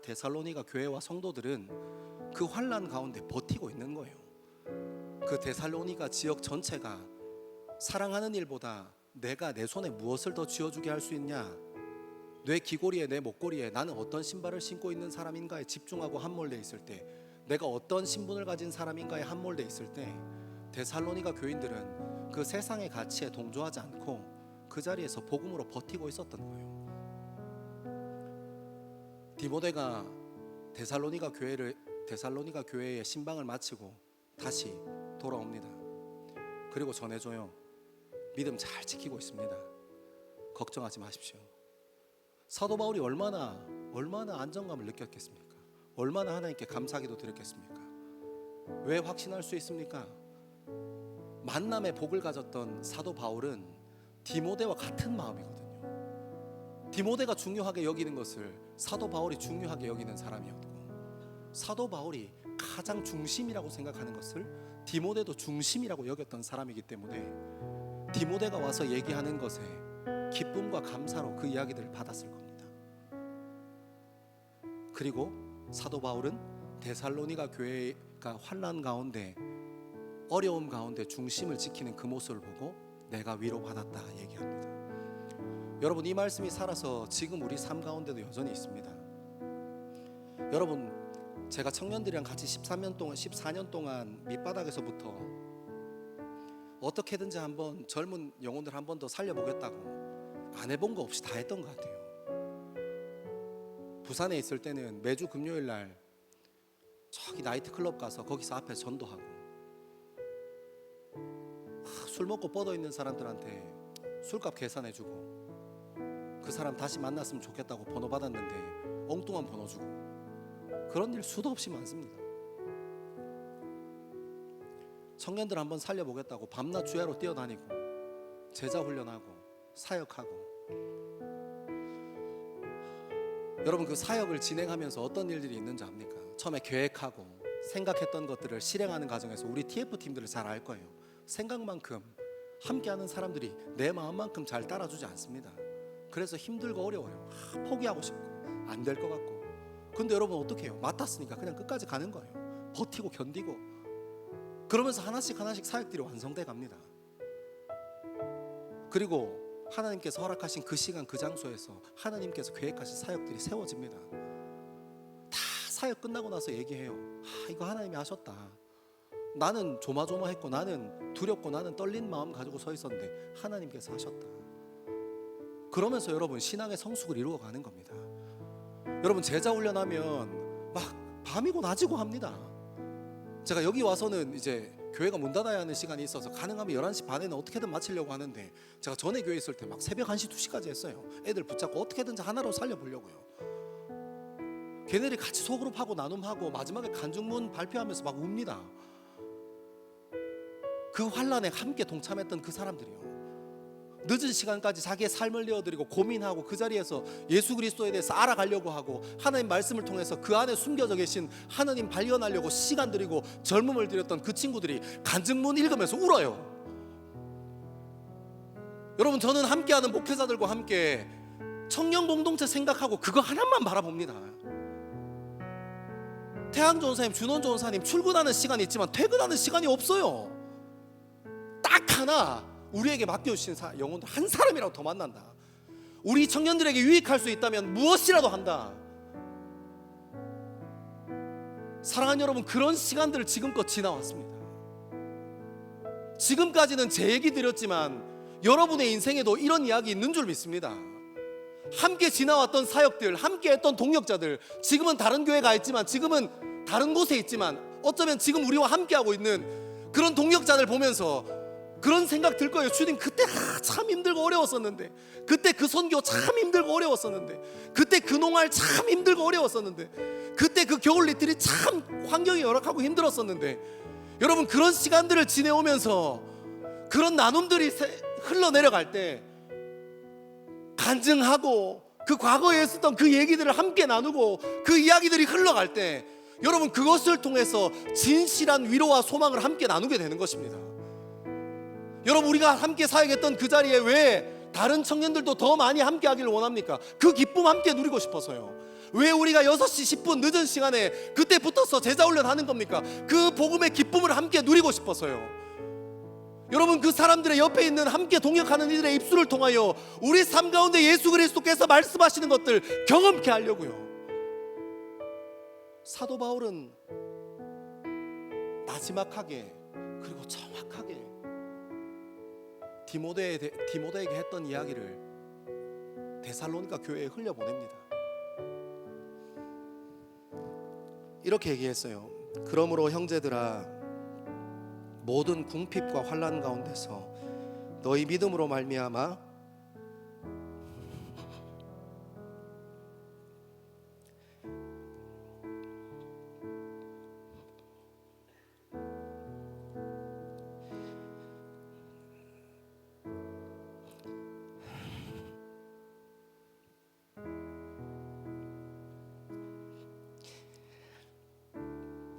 데살로니가 교회와 성도들은 그 환난 가운데 버티고 있는 거예요. 그 데살로니가 지역 전체가 사랑하는 일보다 내가 내 손에 무엇을 더 쥐어주게 할 수 있냐, 내 귀고리에 내 목걸이에 나는 어떤 신발을 신고 있는 사람인가에 집중하고 함몰돼 있을 때, 내가 어떤 신분을 가진 사람인가에 함몰돼 있을 때 데살로니가 교인들은 그 세상의 가치에 동조하지 않고 그 자리에서 복음으로 버티고 있었던 거예요. 디모데가 데살로니가 교회의 신방을 마치고 다시 돌아옵니다. 그리고 전해줘요. 믿음 잘 지키고 있습니다. 걱정하지 마십시오. 사도 바울이 얼마나 안정감을 느꼈겠습니까? 얼마나 하나님께 감사기도 드렸겠습니까? 왜 확신할 수 있습니까? 만남의 복을 가졌던 사도 바울은 디모데와 같은 마음이거든요. 디모데가 중요하게 여기는 것을 사도 바울이 중요하게 여기는 사람이었고, 사도 바울이 가장 중심이라고 생각하는 것을 디모데도 중심이라고 여겼던 사람이기 때문에 디모데가 와서 얘기하는 것에 기쁨과 감사로 그 이야기들을 받았을 겁니다. 그리고 사도 바울은 데살로니가 교회가 환난 가운데, 어려움 가운데 중심을 지키는 그 모습을 보고 내가 위로받았다 얘기합니다. 여러분, 이 말씀이 살아서 지금 우리 삶 가운데도 여전히 있습니다. 여러분, 제가 청년들이랑 같이 14년 동안 밑바닥에서부터 어떻게든지 한번 젊은 영혼들 한 번 더 살려보겠다고 안 해본 거 없이 다 했던 것 같아요. 부산에 있을 때는 매주 금요일 날 저기 나이트클럽 가서 거기서 앞에 전도하고, 술 먹고 뻗어 있는 사람들한테 술값 계산해주고, 그 사람 다시 만났으면 좋겠다고 번호 받았는데 엉뚱한 번호 주고, 그런 일 수도 없이 많습니다. 청년들 한번 살려보겠다고 밤낮 주야로 뛰어다니고 제자 훈련하고 사역하고. 여러분, 그 사역을 진행하면서 어떤 일들이 있는지 압니까? 처음에 계획하고 생각했던 것들을 실행하는 과정에서 우리 TF팀들을 잘 알 거예요. 생각만큼 함께하는 사람들이 내 마음만큼 잘 따라주지 않습니다. 그래서 힘들고 어려워요. 포기하고 싶고 안 될 것 같고. 근데 여러분 어떻게 해요? 맡았으니까 그냥 끝까지 가는 거예요. 버티고 견디고. 그러면서 하나씩 사역들이 완성돼 갑니다. 그리고 하나님께서 허락하신 그 시간 그 장소에서 하나님께서 계획하신 사역들이 세워집니다. 다 사역 끝나고 나서 얘기해요. 이거 하나님이 하셨다. 나는 조마조마했고 나는 두렵고 나는 떨린 마음 가지고 서 있었는데 하나님께서 하셨다. 그러면서 여러분 신앙의 성숙을 이루어가는 겁니다. 여러분, 제자 훈련하면 막 밤이고 낮이고 합니다. 제가 여기 와서는 이제 교회가 문 닫아야 하는 시간이 있어서 가능하면 11시 반에는 어떻게든 마치려고 하는데, 제가 전에 교회 있을 때 막 새벽 1시 2시까지 했어요. 애들 붙잡고 어떻게든지 하나로 살려보려고요. 걔네들이 같이 소그룹하고 나눔하고 마지막에 간증문 발표하면서 막 웁니다. 그 환란에 함께 동참했던 그 사람들이요, 늦은 시간까지 자기의 삶을 내어드리고 고민하고 그 자리에서 예수 그리스도에 대해서 알아가려고 하고 하나님 말씀을 통해서 그 안에 숨겨져 계신 하나님 발견하려고 시간 들이고 젊음을 들였던 그 친구들이 간증문 읽으면서 울어요. 여러분, 저는 함께하는 목회자들과 함께 청년 공동체 생각하고 그거 하나만 바라봅니다. 태양 전사님, 준원 전사님 출근하는 시간이 있지만 퇴근하는 시간이 없어요. 딱 하나 우리에게 맡겨주신 영혼들 한 사람이라도 더 만난다. 우리 청년들에게 유익할 수 있다면 무엇이라도 한다. 사랑하는 여러분, 그런 시간들을 지금껏 지나왔습니다. 지금까지는 제 얘기 드렸지만 여러분의 인생에도 이런 이야기 있는 줄 믿습니다. 함께 지나왔던 사역들, 함께 했던 동역자들, 지금은 다른 교회가 있지만, 지금은 다른 곳에 있지만, 어쩌면 지금 우리와 함께하고 있는 그런 동역자들 보면서 그런 생각 들 거예요. 주님, 그때 참 힘들고 어려웠었는데, 그때 그 선교 참 힘들고 어려웠었는데, 그때 그 농활 참 힘들고 어려웠었는데, 그때 그 겨울 리틀이 참 환경이 열악하고 힘들었었는데, 여러분, 그런 시간들을 지내오면서 그런 나눔들이 흘러내려갈 때 간증하고 그 과거에 있었던 그 얘기들을 함께 나누고 그 이야기들이 흘러갈 때, 여러분, 그것을 통해서 진실한 위로와 소망을 함께 나누게 되는 것입니다. 여러분, 우리가 함께 사역했던 그 자리에 왜 다른 청년들도 더 많이 함께 하기를 원합니까? 그 기쁨 함께 누리고 싶어서요. 왜 우리가 6시 10분 늦은 시간에 그때 붙어서 제자훈련 하는 겁니까? 그 복음의 기쁨을 함께 누리고 싶어서요. 여러분, 그 사람들의 옆에 있는 함께 동역하는 이들의 입술을 통하여 우리 삶 가운데 예수 그리스도께서 말씀하시는 것들 경험케 하려고요. 사도 바울은 나지막하게 그리고 정확하게 디모데에게 했던 이야기를 데살로니가 교회에 흘려보냅니다. 이렇게 얘기했어요. 그러므로 형제들아, 모든 궁핍과 환난 가운데서 너희 믿음으로 말미암아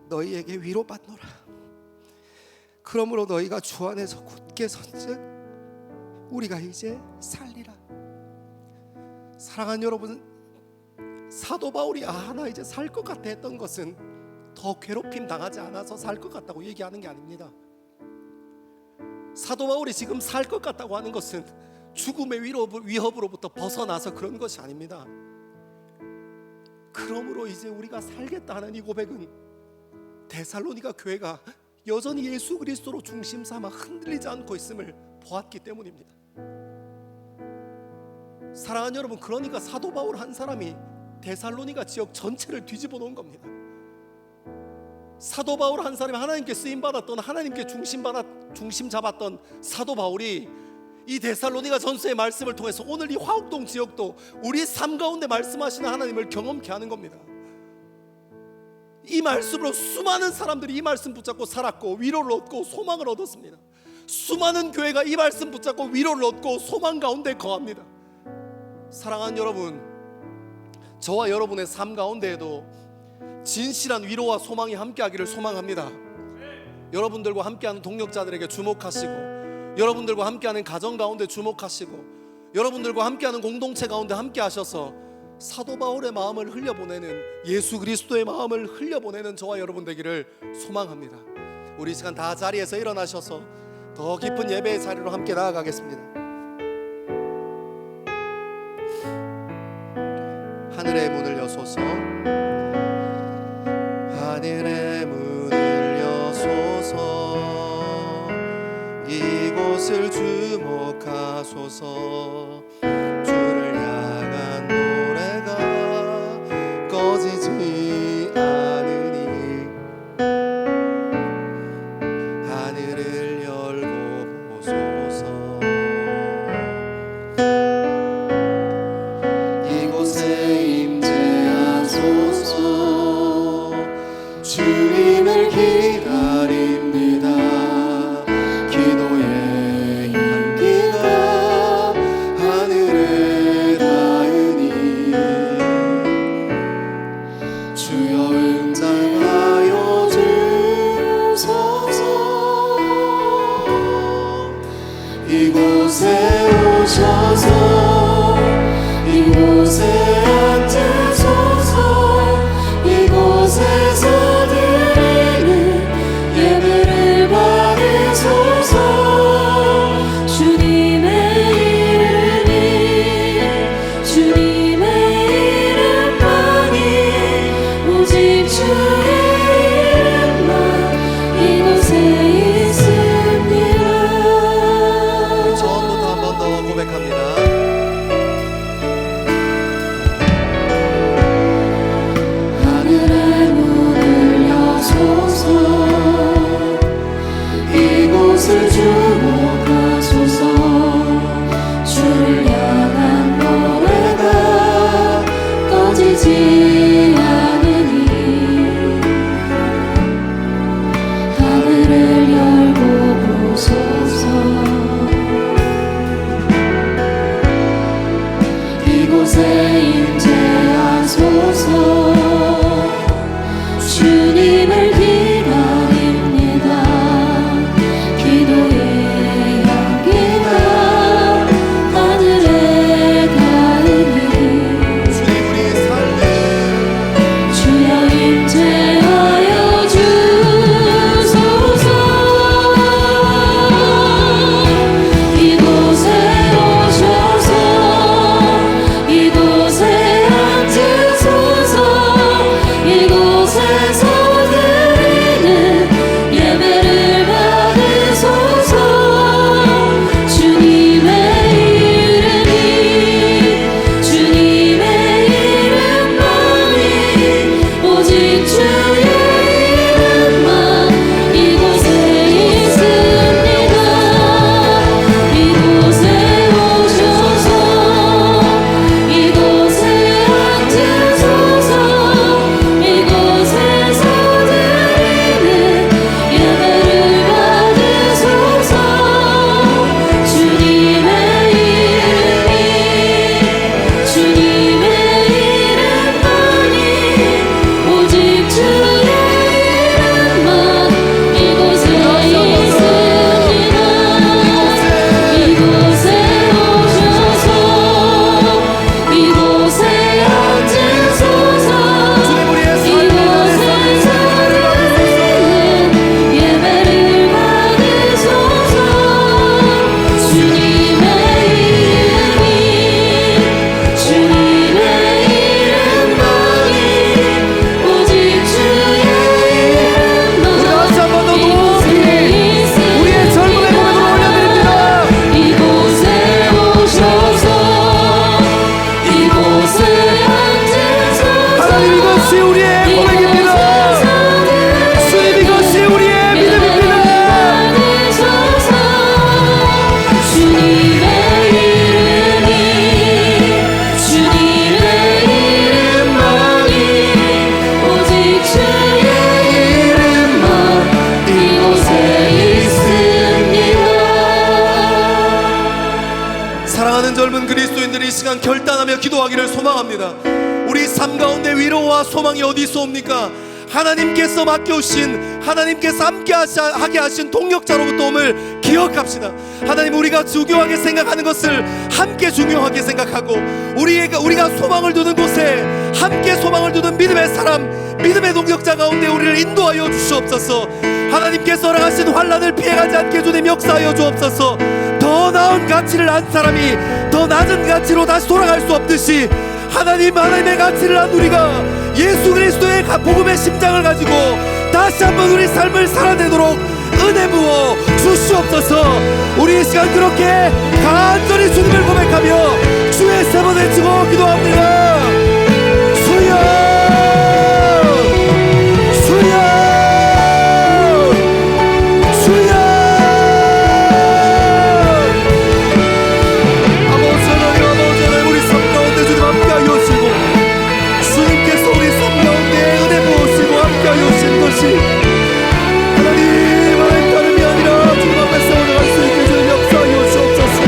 너희에게 위로받노라. 그러므로 너희가 주 안에서 굳게 선즉 우리가 이제 살리라. 사랑하는 여러분, 사도 바울이 나 이제 살 것 같아 했던 것은 더 괴롭힘 당하지 않아서 살 것 같다고 얘기하는 게 아닙니다. 사도 바울이 지금 살 것 같다고 하는 것은 죽음의 위협으로부터 벗어나서 그런 것이 아닙니다. 그러므로 이제 우리가 살겠다 하는 이 고백은 데살로니가 교회가 여전히 예수 그리스도로 중심 삼아 흔들리지 않고 있음을 보았기 때문입니다. 사랑하는 여러분, 그러니까 사도 바울 한 사람이 데살로니가 지역 전체를 뒤집어 놓은 겁니다. 사도 바울 한 사람이 하나님께 쓰임 받았던, 하나님께 중심 잡았던 사도 바울이 이 데살로니가 전서의 말씀을 통해서 오늘 이 화옥동 지역도 우리 삶 가운데 말씀하시는 하나님을 경험케 하는 겁니다. 이 말씀으로 수많은 사람들이 이 말씀 붙잡고 살았고 위로를 얻고 소망을 얻었습니다. 수많은 교회가 이 말씀 붙잡고 위로를 얻고 소망 가운데 거합니다. 사랑하는 여러분, 저와 여러분의 삶 가운데에도 진실한 위로와 소망이 함께하기를 소망합니다. 여러분들과 함께하는 동역자들에게 주목하시고, 여러분들과 함께하는 가정 가운데 주목하시고, 여러분들과 함께하는 공동체 가운데 함께하셔서 사도 바울의 마음을 흘려보내는, 예수 그리스도의 마음을 흘려보내는 저와 여러분 되기를 소망합니다. 우리 이 시간 다 자리에서 일어나셔서 더 깊은 예배의 자리로 함께 나아가겠습니다. 하늘의 문을 여소서, 하늘의 문을 여소서, 이곳을 주목하소서. 주를 향한 노래가 꺼지지 않으니 하늘을 열고 보소서. 이곳에 임재하소서. 주님을 기다립니다. 기도의 향기가 하늘에 닿으니 주여 응답하여 주소서. 이곳에 오셔서 이곳에 앉으소서. 이곳에서 드리는 예배를 받으소서. 주님의 이름만이 오직 주의 이름만 이곳에 있습니다. 처음부터 한 번 더 고백합니다. 하늘의 문을 여소서. 이곳을 주목 이곳에 임재하소서. 주님을 기다립니다. 기도의 향기가 하늘에 닿으니 주님 우리의 삶에 주여 임재하여 주소서. 이곳에 오셔서 이곳에 앉으소서. 이곳에서 드리는 예배를 받으소서. 주님의 이름만이 오직 주의 이름만 이곳에 있습니다. 이곳에 오셔서 이곳에 앉으소서. 이곳에서 드리는 예배를 받으소서. 주님의 이름만이 오직 주의 이름만 이곳에 있습니다. 이곳에 오셔서 이곳에 앉으소서. 이곳에서 드리는 예배를 받으소서. 주님의 이름만이 오직 주의 이름만 이곳에 있습니다. 우리의 젊음의 고백을 올려드립니다. 이곳에 오셔서 이곳에 앉으소서. 하나님 이것이 우리의 고백입니다. 주님 이것이 우리의 믿음입니다. 주님의 이름만이 오직 주의 이름만 이곳에 있습니다. 사랑하는 젊은 그리스도인들이 이 시간 결단하며 기도하기를 소망합니다. 우리 삶 가운데 위로와 소망이 어디 있사옵니까? 하나님께서 맡겨오신, 하나님께서 함께하게 하신 동력자로부터 옴을 기억합시다. 하나님, 우리가 중요하게 생각하는 것을 함께 중요하게 생각하고 우리가 소망을 두는 곳에 함께 소망을 두는 믿음의 사람, 믿음의 동력자 가운데 우리를 인도하여 주시옵소서. 하나님께서 허락하신 환난을 피해가지 않게 주님 역사하여 주옵소서. 더 나은 가치를 안 사람이 더 낮은 가치로 다시 돌아갈 수 없듯이 하나님의 가치를 안 우리가 예수 그리스도의 복음의 심장을 가지고 다시 한번 우리 삶을 살아내도록 은혜 부어 주시옵소서. 우리 이 시간 그렇게 간절히 주님을 고백하며 주의 세 번 외치고 기도합니다. 주여 주여 주여. 아버지 하나님 우리 삶 가운데 주님 함께하여 주시고 주님께서 우리 삶 가운데 은혜 부으시고 함께하여 주신 것이 하나님의 다름이 아니라 주님 앞에 세워나갈 수 있게 주님 역사하여 주옵소서.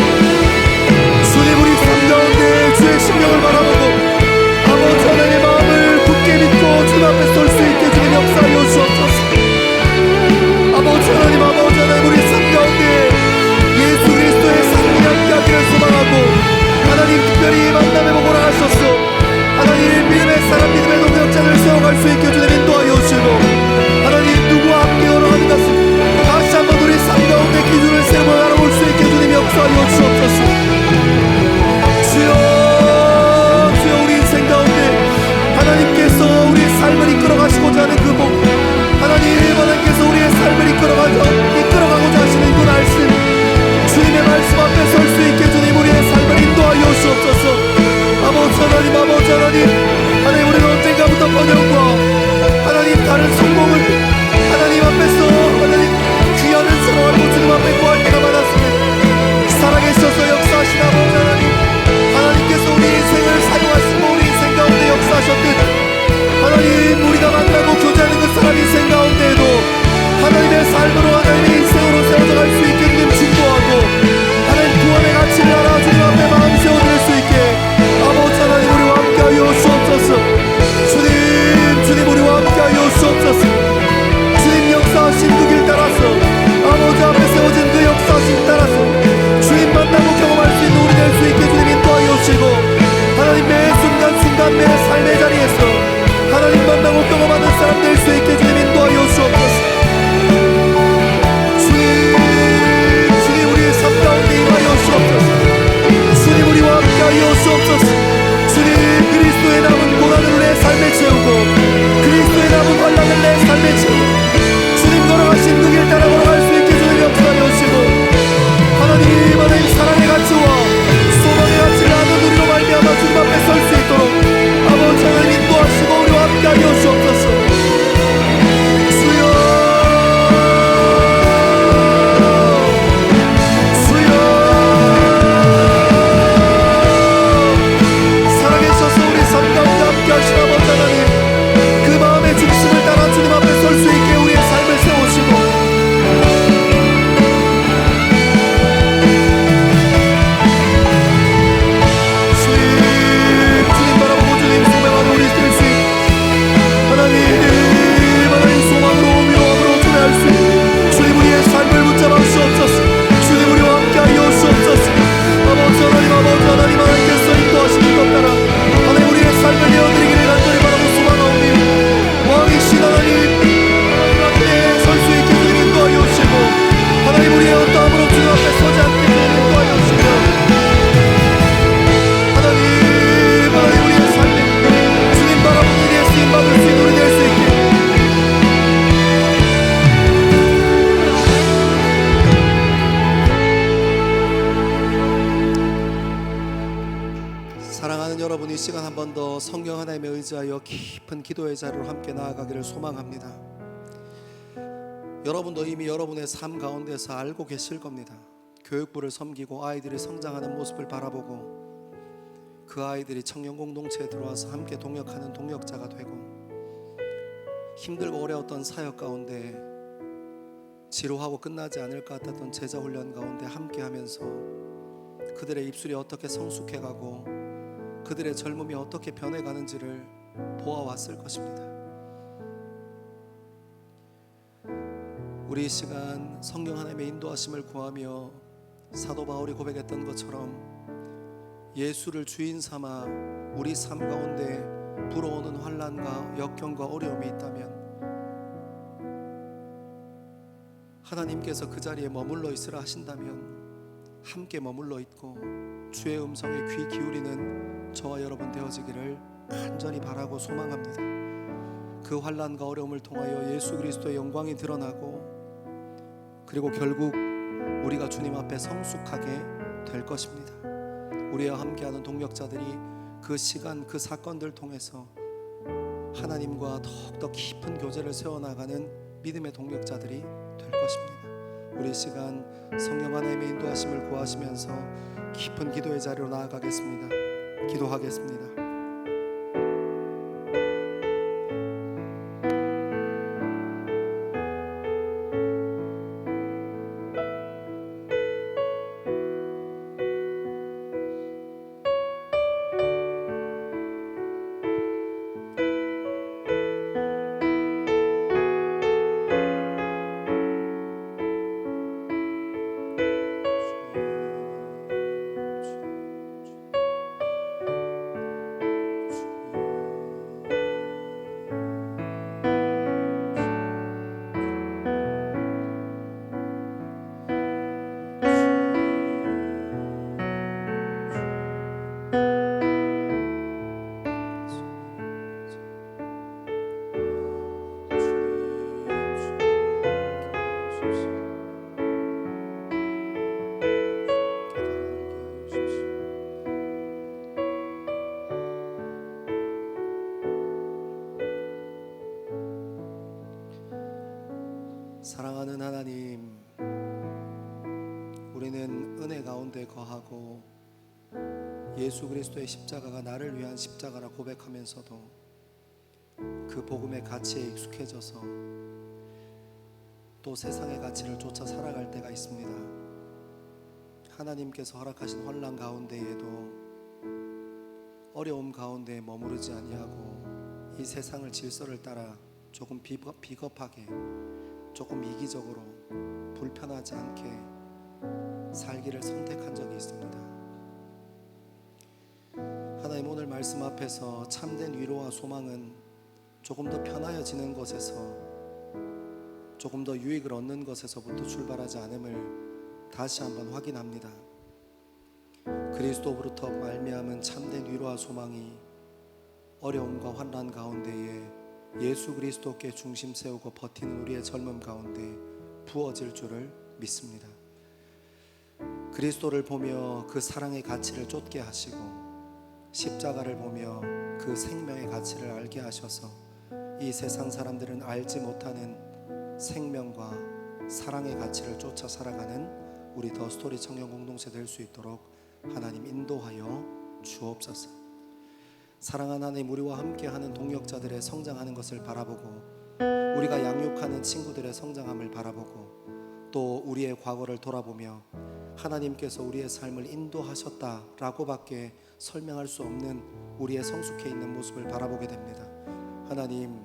남매의 삶의 자리에서 하나님 만나고 경험하는 사람 될 수 있게 주님 인도하여 주옵소서. 주님 우리의 삶 가운데 임하여 주옵소서. 주님 우리와 함께하여 주옵소서. 주님 그리스도의 남은 고난을 내 삶에 채우고 그리스도의 남은 환난을 내 삶에 채우고 주님 걸어가신 그 길 따라 걸어갈 수 있게 주님 역사하여 주시고 하나님 사랑의 가치와 소망의 가치를 아는 우리로 말미암아 주님 앞에 설 수 있도록 아버지 하나님 인도하시고 우리와 함께하여 주옵소서. 주여 주여 살아계셔서 우리 삶 가운데 함께하신 아버지 하나님 그 마음의 중심을 따라 주님 앞에 설 수 있게 우리의 삶을 세우시고 이 시간 한 번 더 성령 하나님에 의지하여 깊은 기도의 자리로 함께 나아가기를 소망합니다. 여러분도 이미 여러분의 삶 가운데서 알고 계실 겁니다. 교육부를 섬기고 아이들이 성장하는 모습을 바라보고 그 아이들이 청년 공동체에 들어와서 함께 동역하는 동역자가 되고 힘들고 어려웠던 사역 가운데 지루하고 끝나지 않을 것 같았던 제자 훈련 가운데 함께하면서 그들의 입술이 어떻게 성숙해가고 그들의 젊음이 어떻게 변해가는지를 보아왔을 것입니다. 우리 이 시간 성령 하나님의 인도하심을 구하며 사도 바울이 고백했던 것처럼 예수를 주인 삼아 우리 삶 가운데 불어오는 환난과 역경과 어려움이 있다면 하나님께서 그 자리에 머물러 있으라 하신다면 함께 머물러 있고 주의 음성에 귀 기울이는 저와 여러분 되어지기를 간절히 바라고 소망합니다. 그 환난과 어려움을 통하여 예수 그리스도의 영광이 드러나고 그리고 결국 우리가 주님 앞에 성숙하게 될 것입니다. 우리와 함께하는 동역자들이 그 시간 그 사건들 통해서 하나님과 더욱더 깊은 교제를 세워나가는 믿음의 동역자들이 될 것입니다. 우리 시간 성령 하나님의 인도하심을 구하시면서 깊은 기도의 자리로 나아가겠습니다. 기도하겠습니다. 사랑하는 하나님, 우리는 은혜 가운데 거하고 예수 그리스도의 십자가가 나를 위한 십자가라 고백하면서도 그 복음의 가치에 익숙해져서 또 세상의 가치를 쫓아 살아갈 때가 있습니다. 하나님께서 허락하신 환난 가운데에도 어려움 가운데 머무르지 아니하고 이 세상을 질서를 따라 조금 비겁하게 조금 이기적으로 불편하지 않게 살기를 선택한 적이 있습니다. 하나님, 오늘 말씀 앞에서 참된 위로와 소망은 조금 더 편하여지는 것에서, 조금 더 유익을 얻는 것에서부터 출발하지 않음을 다시 한번 확인합니다. 그리스도로부터 말미암은 참된 위로와 소망이 어려움과 환난 가운데에 예수 그리스도께 중심 세우고 버티는 우리의 젊음 가운데 부어질 줄을 믿습니다. 그리스도를 보며 그 사랑의 가치를 쫓게 하시고, 십자가를 보며 그 생명의 가치를 알게 하셔서 이 세상 사람들은 알지 못하는 생명과 사랑의 가치를 쫓아 살아가는 우리 더 스토리 청년 공동체 될 수 있도록 하나님 인도하여 주옵소서. 사랑하는 하나님, 우리와 함께하는 동역자들의 성장하는 것을 바라보고, 우리가 양육하는 친구들의 성장함을 바라보고, 또 우리의 과거를 돌아보며 하나님께서 우리의 삶을 인도하셨다라고밖에 설명할 수 없는 우리의 성숙해 있는 모습을 바라보게 됩니다. 하나님,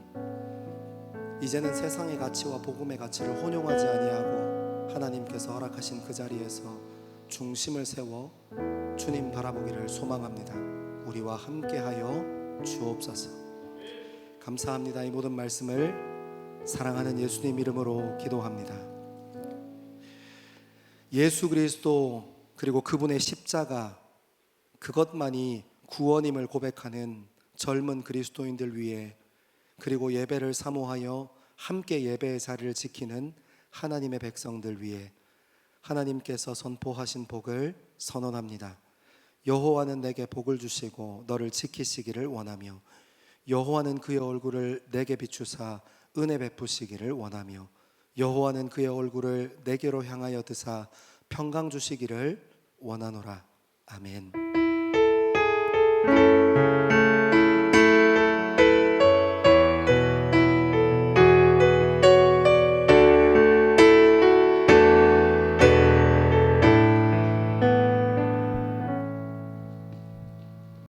이제는 세상의 가치와 복음의 가치를 혼용하지 아니하고 하나님께서 허락하신 그 자리에서 중심을 세워 주님 바라보기를 소망합니다. 우리와 함께하여 주옵소서. 감사합니다. 이 모든 말씀을 사랑하는 예수님 이름으로 기도합니다. 예수 그리스도 그리고 그분의 십자가, 그것만이 구원임을 고백하는 젊은 그리스도인들 위해, 그리고 예배를 사모하여 함께 예배의 자리를 지키는 하나님의 백성들 위해 하나님께서 선포하신 복을 선언합니다. 여호와는 내게 복을 주시고 너를 지키시기를 원하며, 여호와는 그의 얼굴을 내게 비추사 은혜 베푸시기를 원하며, 여호와는 그의 얼굴을 내게로 향하여 드사 평강 주시기를 원하노라. 아멘.